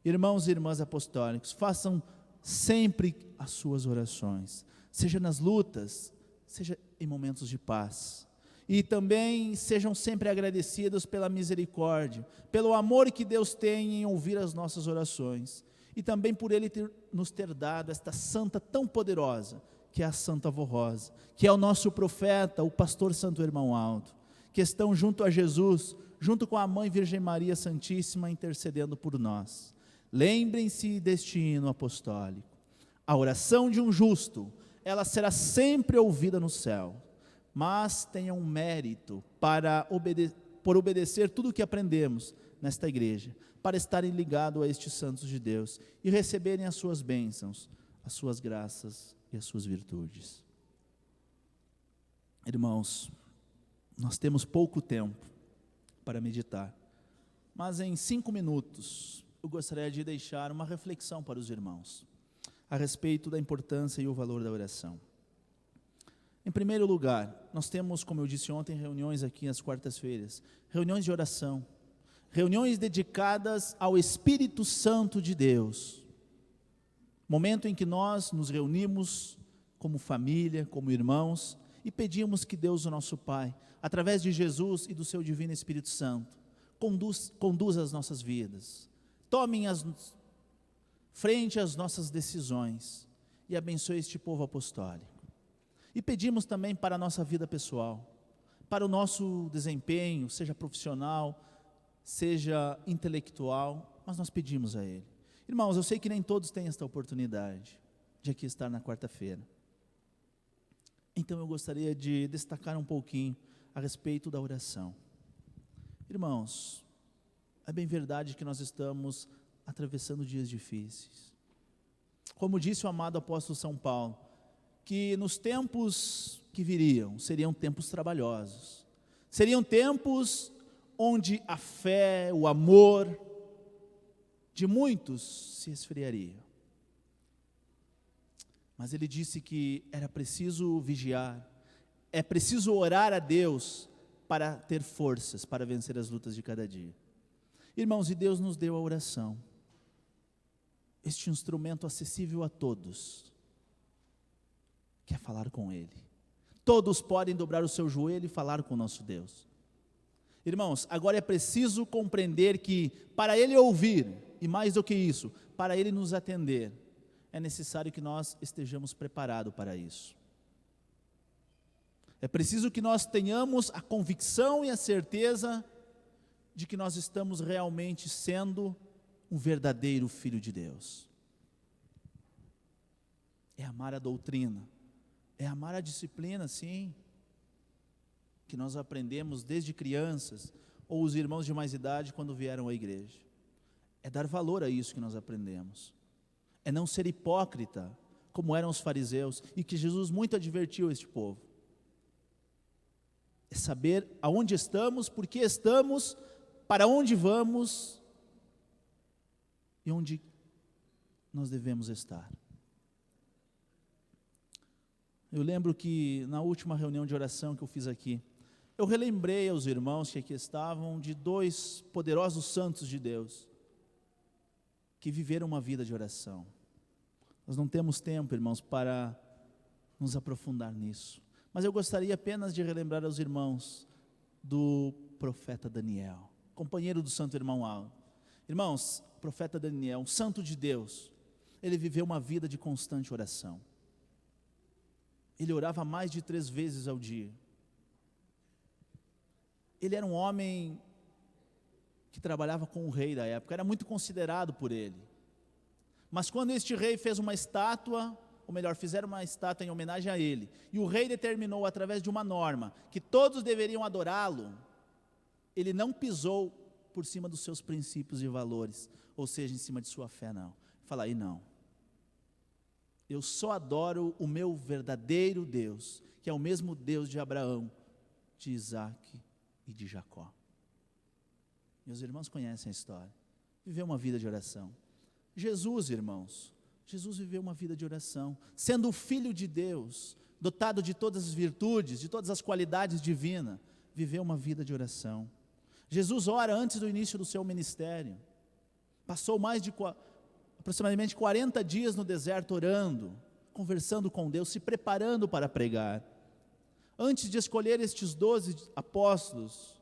Irmãos e irmãs apostólicos, façam sempre as suas orações, seja nas lutas, seja em momentos de paz. E também sejam sempre agradecidos pela misericórdia, pelo amor que Deus tem em ouvir as nossas orações, e também por Ele nos ter dado esta santa tão poderosa, que é a Santa Avó Rosa, que é o nosso profeta, o pastor Santo Irmão Aldo, que estão junto a Jesus, junto com a Mãe Virgem Maria Santíssima, intercedendo por nós. Lembrem-se deste hino apostólico: a oração de um justo, ela será sempre ouvida no céu, mas tenham um mérito por obedecer tudo o que aprendemos nesta igreja, para estarem ligados a estes santos de Deus e receberem as suas bênçãos, as suas graças e as suas virtudes. Irmãos, nós temos pouco tempo para meditar, mas em 5 minutos eu gostaria de deixar uma reflexão para os irmãos, a respeito da importância e o valor da oração. Em primeiro lugar, nós temos, como eu disse ontem, reuniões aqui às quartas-feiras, reuniões de oração, reuniões dedicadas ao Espírito Santo de Deus, momento em que nós nos reunimos como família, como irmãos, e pedimos que Deus, o nosso Pai, através de Jesus e do seu Divino Espírito Santo, conduza as nossas vidas, tomem frente às nossas decisões e abençoe este povo apostólico. E pedimos também para a nossa vida pessoal, para o nosso desempenho, seja profissional, seja intelectual, mas nós pedimos a Ele. Irmãos, eu sei que nem todos têm esta oportunidade de aqui estar na quarta-feira. Então eu gostaria de destacar um pouquinho a respeito da oração. Irmãos, é bem verdade que nós estamos atravessando dias difíceis. Como disse o amado apóstolo São Paulo, que nos tempos que viriam seriam tempos trabalhosos, seriam tempos onde a fé, o amor de muitos se esfriaria. Mas ele disse que era preciso vigiar, é preciso orar a Deus para ter forças, para vencer as lutas de cada dia. Irmãos, e Deus nos deu a oração, este instrumento acessível a todos, que é falar com Ele. Todos podem dobrar o seu joelho e falar com o nosso Deus. Irmãos, agora é preciso compreender que para Ele ouvir, e mais do que isso, para Ele nos atender, é necessário que nós estejamos preparados para isso. É preciso que nós tenhamos a convicção e a certeza de que nós estamos realmente sendo um verdadeiro filho de Deus. É amar a doutrina, é amar a disciplina, sim, que nós aprendemos desde crianças, ou os irmãos de mais idade quando vieram à igreja. É dar valor a isso que nós aprendemos. É não ser hipócrita, como eram os fariseus, e que Jesus muito advertiu este povo. É saber aonde estamos, por que estamos, para onde vamos e onde nós devemos estar. Eu lembro que na última reunião de oração que eu fiz aqui, eu relembrei aos irmãos que aqui estavam de 2 poderosos santos de Deus, que viveram uma vida de oração. Nós não temos tempo, irmãos, para nos aprofundar nisso. Mas eu gostaria apenas de relembrar aos irmãos do profeta Daniel, companheiro do santo irmão Aldo. Irmãos, o profeta Daniel, um santo de Deus, ele viveu uma vida de constante oração. Ele orava mais de 3 vezes ao dia. Ele era um homem que trabalhava com o rei da época, era muito considerado por ele. Mas quando este rei fez uma estátua, ou melhor, fizeram uma estátua em homenagem a ele, e o rei determinou através de uma norma, que todos deveriam adorá-lo, ele não pisou por cima dos seus princípios e valores, ou seja, em cima de sua fé, não. Fala aí, não. Eu só adoro o meu verdadeiro Deus, que é o mesmo Deus de Abraão, de Isaac e de Jacó. Meus irmãos conhecem a história. Viveu uma vida de oração. Jesus, irmãos, Jesus viveu uma vida de oração, sendo o Filho de Deus, dotado de todas as virtudes, de todas as qualidades divinas, viveu uma vida de oração. Jesus ora antes do início do seu ministério, passou mais de aproximadamente 40 dias no deserto orando, conversando com Deus, se preparando para pregar. Antes de escolher estes 12 apóstolos,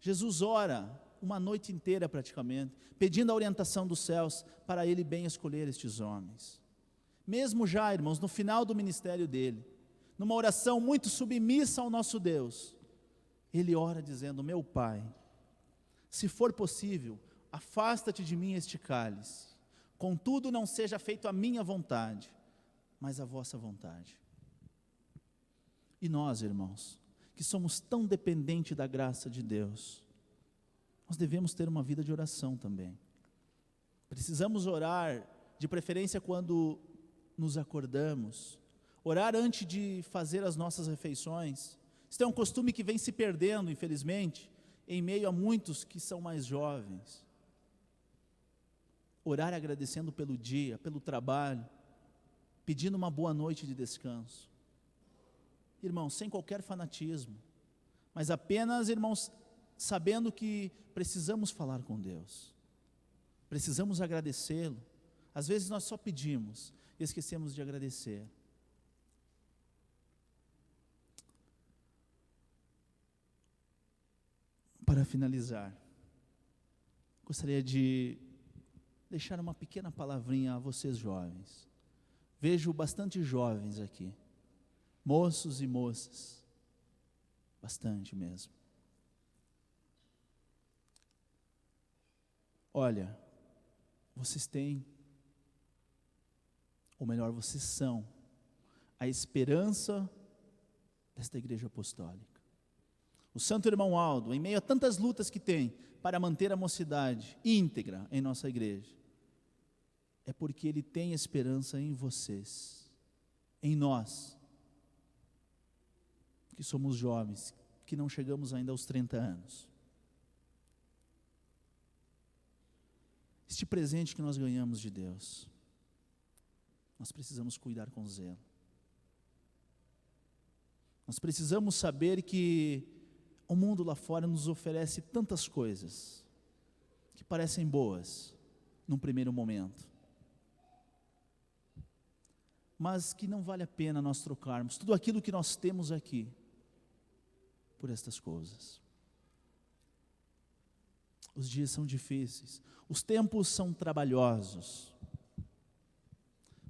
Jesus ora uma noite inteira praticamente, pedindo a orientação dos céus para ele bem escolher estes homens. Mesmo já, irmãos, no final do ministério dele, numa oração muito submissa ao nosso Deus, ele ora dizendo: meu Pai, se for possível, afasta-te de mim este cálice, contudo não seja feito a minha vontade, mas a vossa vontade. E nós, irmãos, que somos tão dependentes da graça de Deus, nós devemos ter uma vida de oração também. Precisamos orar, de preferência quando nos acordamos, orar antes de fazer as nossas refeições. Isso é um costume que vem se perdendo, infelizmente, em meio a muitos que são mais jovens. Orar agradecendo pelo dia, pelo trabalho, pedindo uma boa noite de descanso. Irmãos, sem qualquer fanatismo, mas apenas, irmãos, sabendo que precisamos falar com Deus, precisamos agradecê-lo. Às vezes nós só pedimos e esquecemos de agradecer. Para finalizar, gostaria de deixar uma pequena palavrinha a vocês jovens. Vejo bastante jovens aqui, moços e moças, bastante mesmo. Olha, vocês têm, ou melhor, vocês são a esperança desta igreja apostólica. O santo irmão Aldo, em meio a tantas lutas que tem para manter a mocidade íntegra em nossa igreja, é porque ele tem esperança em vocês, em nós, que somos jovens, que não chegamos ainda aos 30 anos. Este presente que nós ganhamos de Deus, nós precisamos cuidar com zelo. Nós precisamos saber que o mundo lá fora nos oferece tantas coisas que parecem boas num primeiro momento, mas que não vale a pena nós trocarmos tudo aquilo que nós temos aqui por estas coisas. Os dias são difíceis, os tempos são trabalhosos,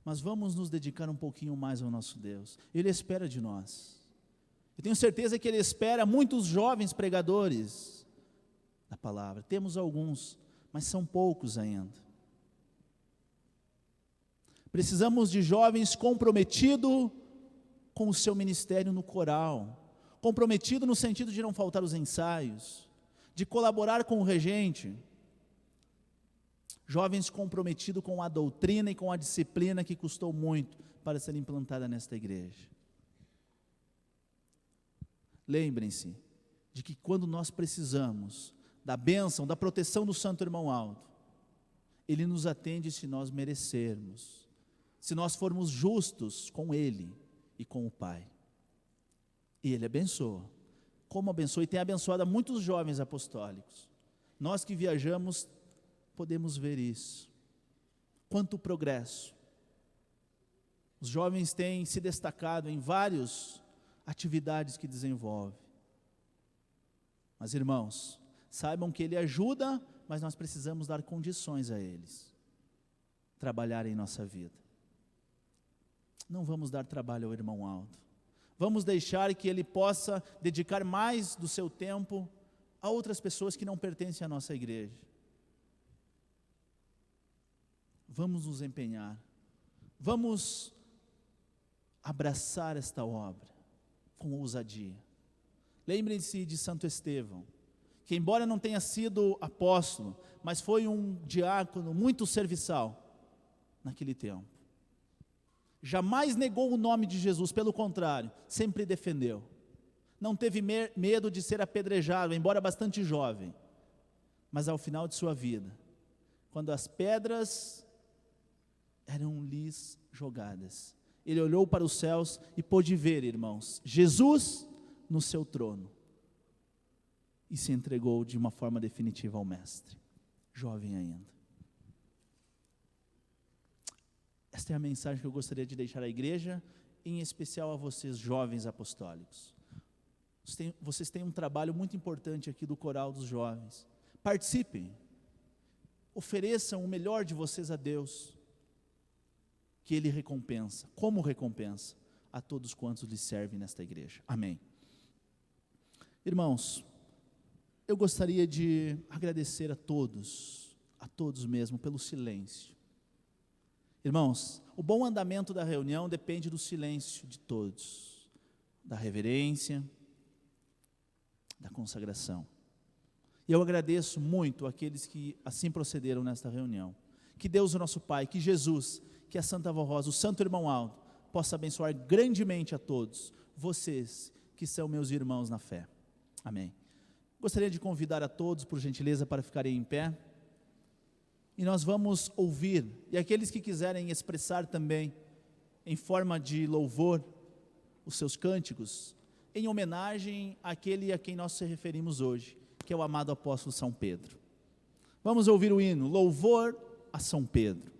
mas vamos nos dedicar um pouquinho mais ao nosso Deus. Ele espera de nós. Eu tenho certeza que Ele espera muitos jovens pregadores da palavra. Temos alguns, mas são poucos ainda. Precisamos de jovens comprometidos com o seu ministério no coral, comprometido no sentido de não faltar os ensaios, de colaborar com o regente, jovens comprometidos com a doutrina e com a disciplina que custou muito para ser implantada nesta igreja. Lembrem-se de que quando nós precisamos da bênção, da proteção do Santo Irmão Aldo, Ele nos atende se nós merecermos, se nós formos justos com Ele e com o Pai. E Ele abençoa, como abençoa e tem abençoado a muitos jovens apostólicos. Nós que viajamos podemos ver isso. Quanto progresso. Os jovens têm se destacado em várias atividades que desenvolvem. Mas irmãos, saibam que Ele ajuda, mas nós precisamos dar condições a eles trabalhar em nossa vida. Não vamos dar trabalho ao irmão Aldo. Vamos deixar que ele possa dedicar mais do seu tempo a outras pessoas que não pertencem à nossa igreja. Vamos nos empenhar. Vamos abraçar esta obra com ousadia. Lembrem-se de Santo Estevão, que embora não tenha sido apóstolo, mas foi um diácono muito serviçal naquele tempo. Jamais negou o nome de Jesus, pelo contrário, sempre defendeu. Não teve medo de ser apedrejado, embora bastante jovem. Mas ao final de sua vida, quando as pedras eram lhes jogadas, ele olhou para os céus e pôde ver, irmãos, Jesus no seu trono. E se entregou de uma forma definitiva ao Mestre, jovem ainda. Esta é a mensagem que eu gostaria de deixar à igreja, em especial a vocês, jovens apostólicos. Vocês têm um trabalho muito importante aqui do coral dos jovens. Participem, ofereçam o melhor de vocês a Deus, que Ele recompensa, como recompensa a todos quantos lhe servem nesta igreja. Amém. Irmãos, eu gostaria de agradecer a todos mesmo, pelo silêncio. Irmãos, o bom andamento da reunião depende do silêncio de todos, da reverência, da consagração. E eu agradeço muito àqueles que assim procederam nesta reunião. Que Deus, o nosso Pai, que Jesus, que a Santa Avó Rosa, o Santo Irmão Aldo, possa abençoar grandemente a todos, vocês que são meus irmãos na fé. Amém. Gostaria de convidar a todos, por gentileza, para ficarem em pé. E nós vamos ouvir, e aqueles que quiserem expressar também, em forma de louvor, os seus cânticos, em homenagem àquele a quem nós se referimos hoje, que é o amado apóstolo São Pedro. Vamos ouvir o hino, Louvor a São Pedro.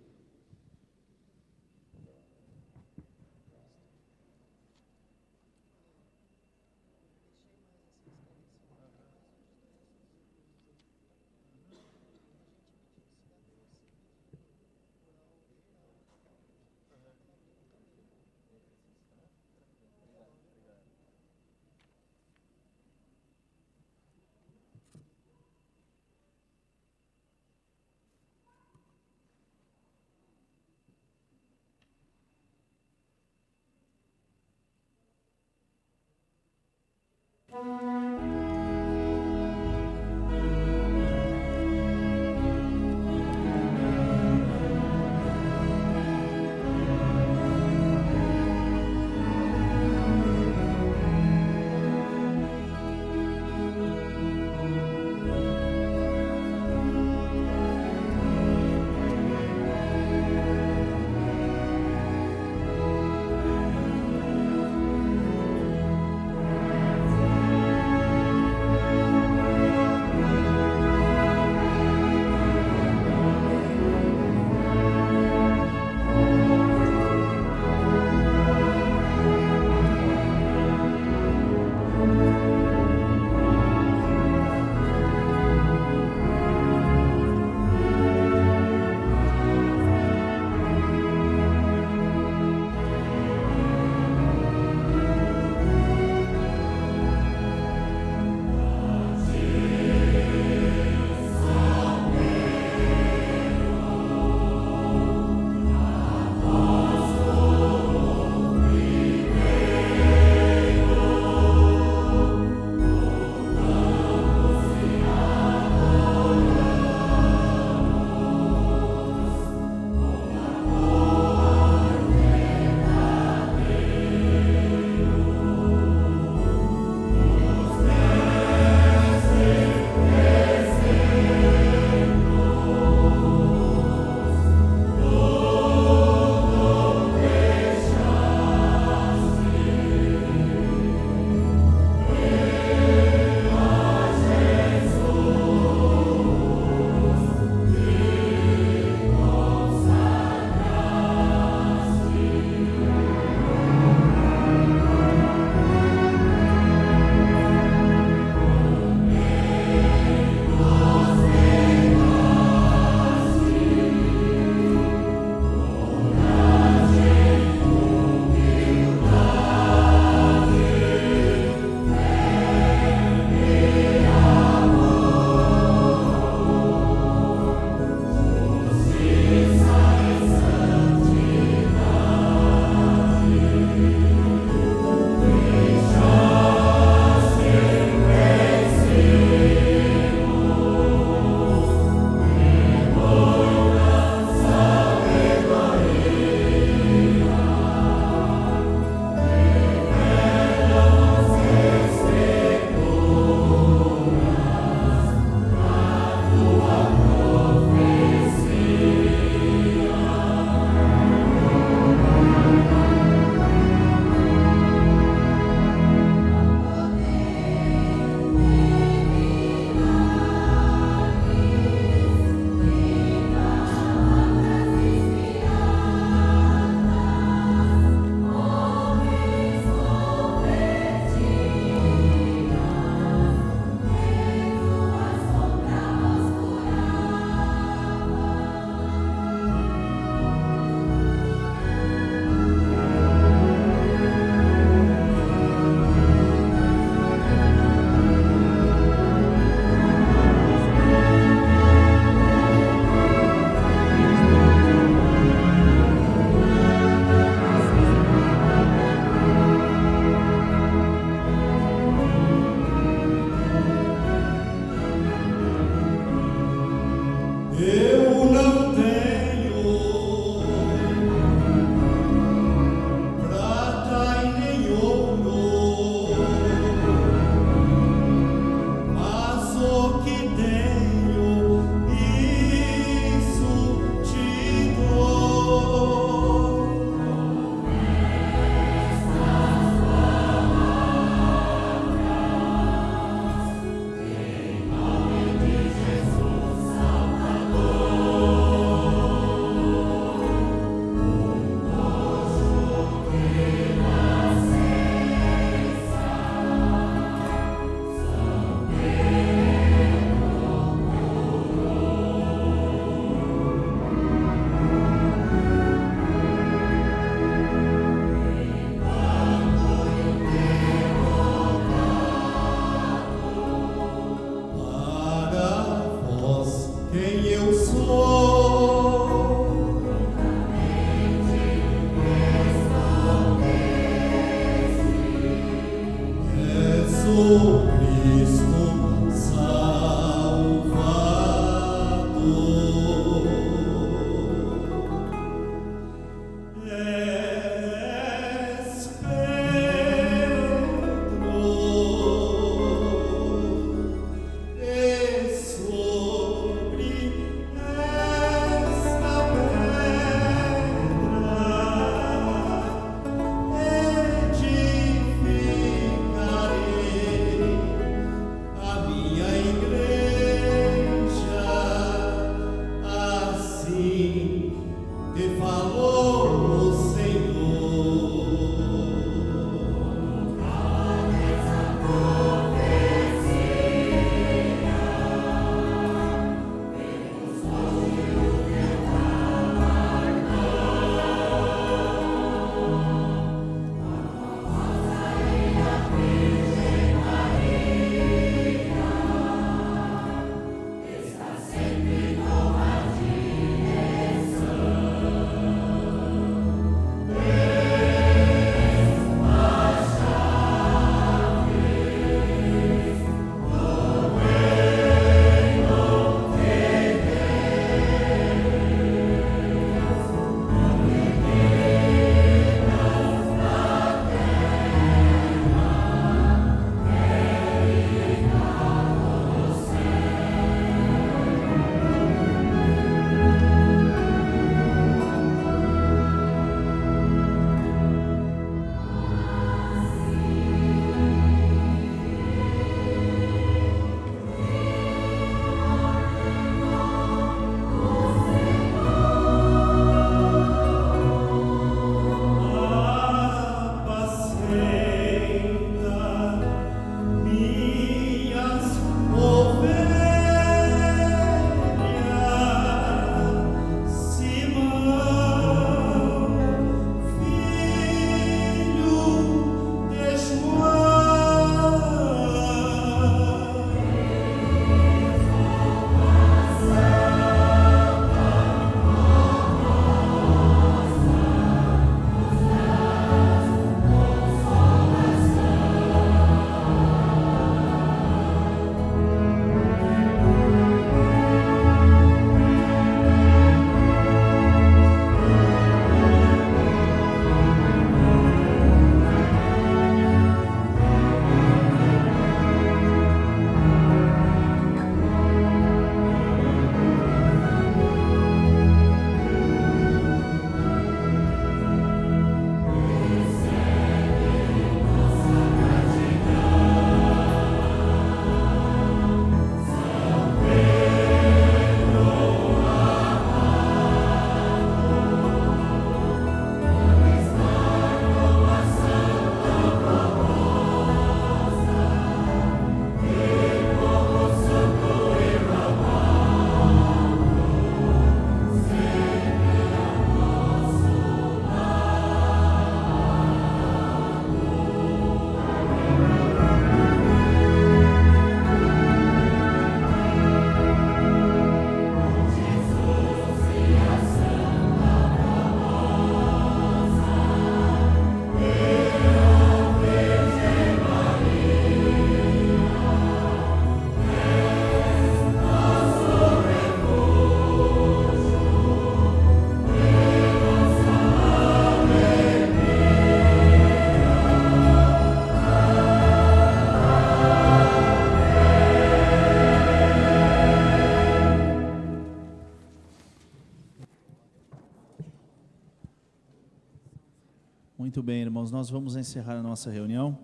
Muito bem, irmãos, nós vamos encerrar a nossa reunião,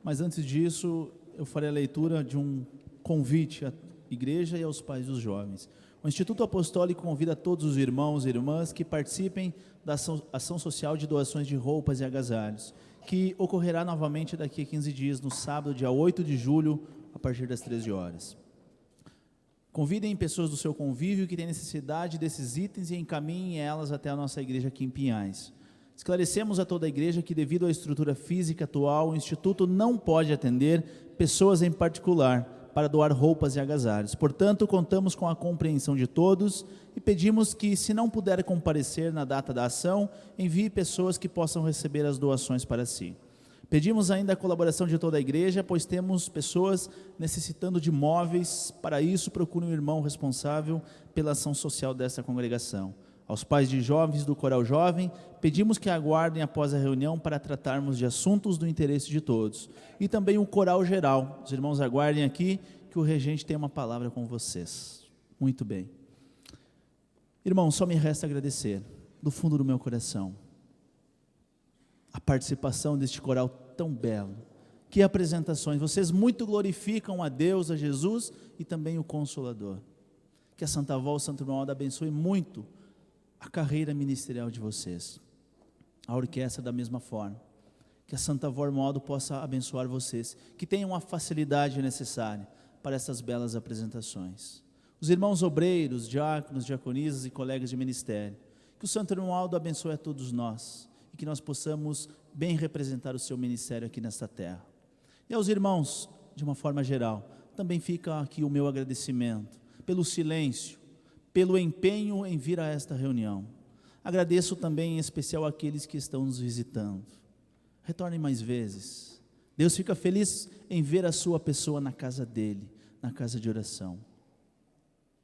mas antes disso, eu farei a leitura de um convite à igreja e aos pais dos jovens. O Instituto Apostólico convida todos os irmãos e irmãs que participem da ação social de doações de roupas e agasalhos, que ocorrerá novamente daqui a 15 dias, no sábado, dia 8 de julho, a partir das 13 horas. Convidem pessoas do seu convívio que têm necessidade desses itens e encaminhem elas até a nossa igreja aqui em Pinhais. Esclarecemos a toda a igreja que, devido à estrutura física atual, o Instituto não pode atender pessoas em particular para doar roupas e agasalhos. Portanto, contamos com a compreensão de todos e pedimos que, se não puder comparecer na data da ação, envie pessoas que possam receber as doações para si. Pedimos ainda a colaboração de toda a igreja, pois temos pessoas necessitando de móveis. Para isso, procure um irmão responsável pela ação social desta congregação. Aos pais de jovens do Coral Jovem, pedimos que aguardem após a reunião para tratarmos de assuntos do interesse de todos. E também o Coral Geral. Os irmãos aguardem aqui que o regente tem uma palavra com vocês. Muito bem. Irmãos, só me resta agradecer, do fundo do meu coração, a participação deste coral tão belo. Que apresentações, vocês muito glorificam a Deus, a Jesus e também o Consolador. Que a Santa Avó, o Santo Irmão, abençoe muito a carreira ministerial de vocês. A orquestra da mesma forma. Que a Santa Avó Modo possa abençoar vocês, que tenham a facilidade necessária para essas belas apresentações. Os irmãos obreiros, diáconos, diaconisas e colegas de ministério, que o Santo Irmão Aldo abençoe a todos nós, e que nós possamos bem representar o seu ministério aqui nesta terra. E aos irmãos, de uma forma geral, também fica aqui o meu agradecimento pelo silêncio, pelo empenho em vir a esta reunião. Agradeço também em especial àqueles que estão nos visitando. Retornem mais vezes. Deus fica feliz em ver a sua pessoa na casa dele, na casa de oração.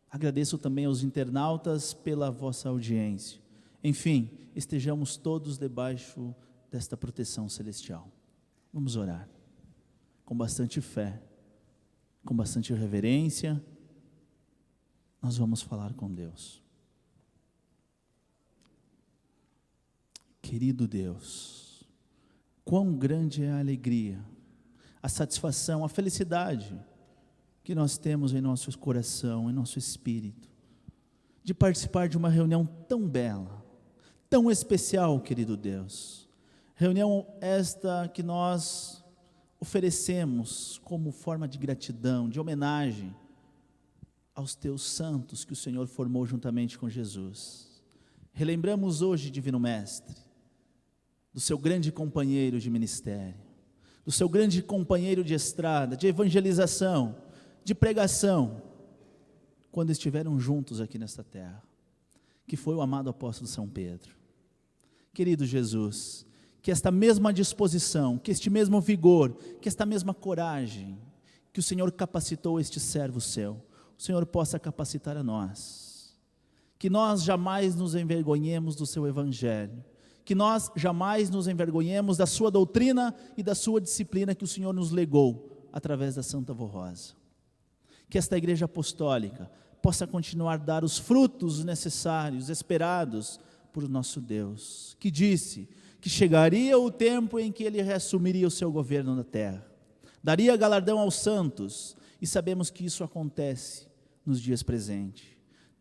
Agradeço também aos internautas pela vossa audiência. Enfim, estejamos todos debaixo desta proteção celestial. Vamos orar. Com bastante fé, com bastante reverência, nós vamos falar com Deus. Querido Deus, quão grande é a alegria, a satisfação, a felicidade que nós temos em nosso coração, em nosso espírito, de participar de uma reunião tão bela, tão especial, querido Deus. Reunião esta que nós oferecemos como forma de gratidão, de homenagem aos teus santos que o Senhor formou juntamente com Jesus. Relembramos hoje, Divino Mestre, do seu grande companheiro de ministério, do seu grande companheiro de estrada, de evangelização, de pregação, quando estiveram juntos aqui nesta terra, que foi o amado apóstolo São Pedro. Querido Jesus, que esta mesma disposição, que este mesmo vigor, que esta mesma coragem, que o Senhor capacitou este servo seu, o Senhor possa capacitar a nós, que nós jamais nos envergonhemos do seu evangelho, que nós jamais nos envergonhemos da sua doutrina e da sua disciplina que o Senhor nos legou através da Santa Avó Rosa. Que esta igreja apostólica possa continuar a dar os frutos necessários, esperados por nosso Deus, que disse que chegaria o tempo em que ele reassumiria o seu governo na terra, daria galardão aos santos, e sabemos que isso acontece nos dias presentes.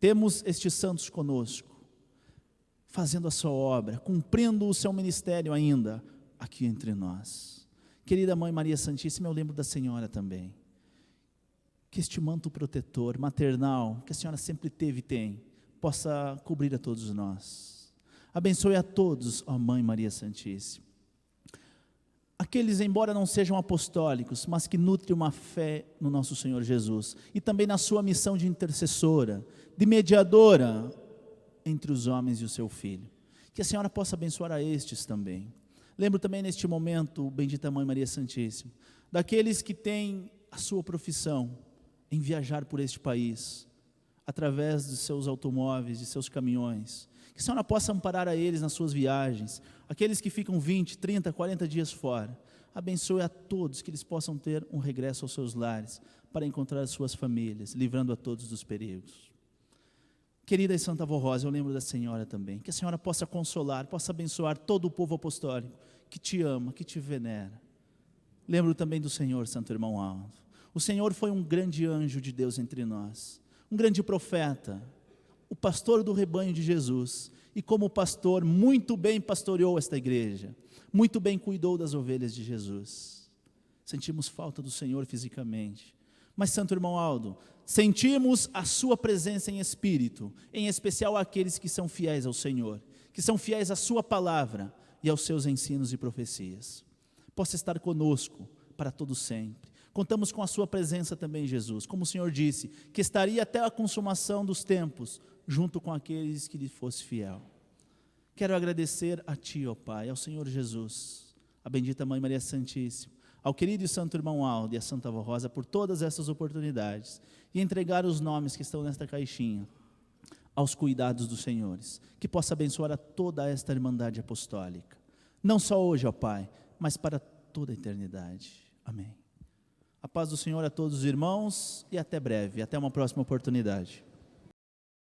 Temos estes santos conosco, fazendo a sua obra, cumprindo o seu ministério ainda aqui entre nós. Querida Mãe Maria Santíssima, eu lembro da Senhora também, que este manto protetor, maternal, que a Senhora sempre teve e tem, possa cobrir a todos nós. Abençoe a todos, ó Mãe Maria Santíssima. Aqueles, embora não sejam apostólicos, mas que nutrem uma fé no nosso Senhor Jesus, e também na sua missão de intercessora, de mediadora entre os homens e o seu Filho. Que a Senhora possa abençoar a estes também. Lembro também neste momento, bendita Mãe Maria Santíssima, daqueles que têm a sua profissão em viajar por este país, através de seus automóveis, de seus caminhões. Que a Senhora possa amparar a eles nas suas viagens, aqueles que ficam 20, 30, 40 dias fora. Abençoe a todos, que eles possam ter um regresso aos seus lares, para encontrar as suas famílias, livrando a todos dos perigos. Querida e Santa Avó Rosa, eu lembro da senhora também, que a senhora possa consolar, possa abençoar todo o povo apostólico que te ama, que te venera. Lembro também do Senhor, Santo Irmão Aldo. O Senhor foi um grande anjo de Deus entre nós, um grande profeta, o pastor do rebanho de Jesus, e como pastor muito bem pastoreou esta igreja, muito bem cuidou das ovelhas de Jesus. Sentimos falta do Senhor fisicamente, mas Santo Irmão Aldo, sentimos a sua presença em espírito, em especial aqueles que são fiéis ao Senhor, que são fiéis à sua palavra e aos seus ensinos e profecias. Possa estar conosco para todo sempre. Contamos com a sua presença também, Jesus, como o Senhor disse, que estaria até a consumação dos tempos, junto com aqueles que lhe fosse fiel. Quero agradecer a Ti, ó Pai, ao Senhor Jesus, a bendita Mãe Maria Santíssima, ao querido e Santo Irmão Aldo e à Santa Avó Rosa por todas essas oportunidades, e entregar os nomes que estão nesta caixinha aos cuidados dos senhores, que possa abençoar a toda esta Irmandade Apostólica, não só hoje, ó Pai, mas para toda a eternidade. Amém. A paz do Senhor a todos os irmãos e até breve, até uma próxima oportunidade.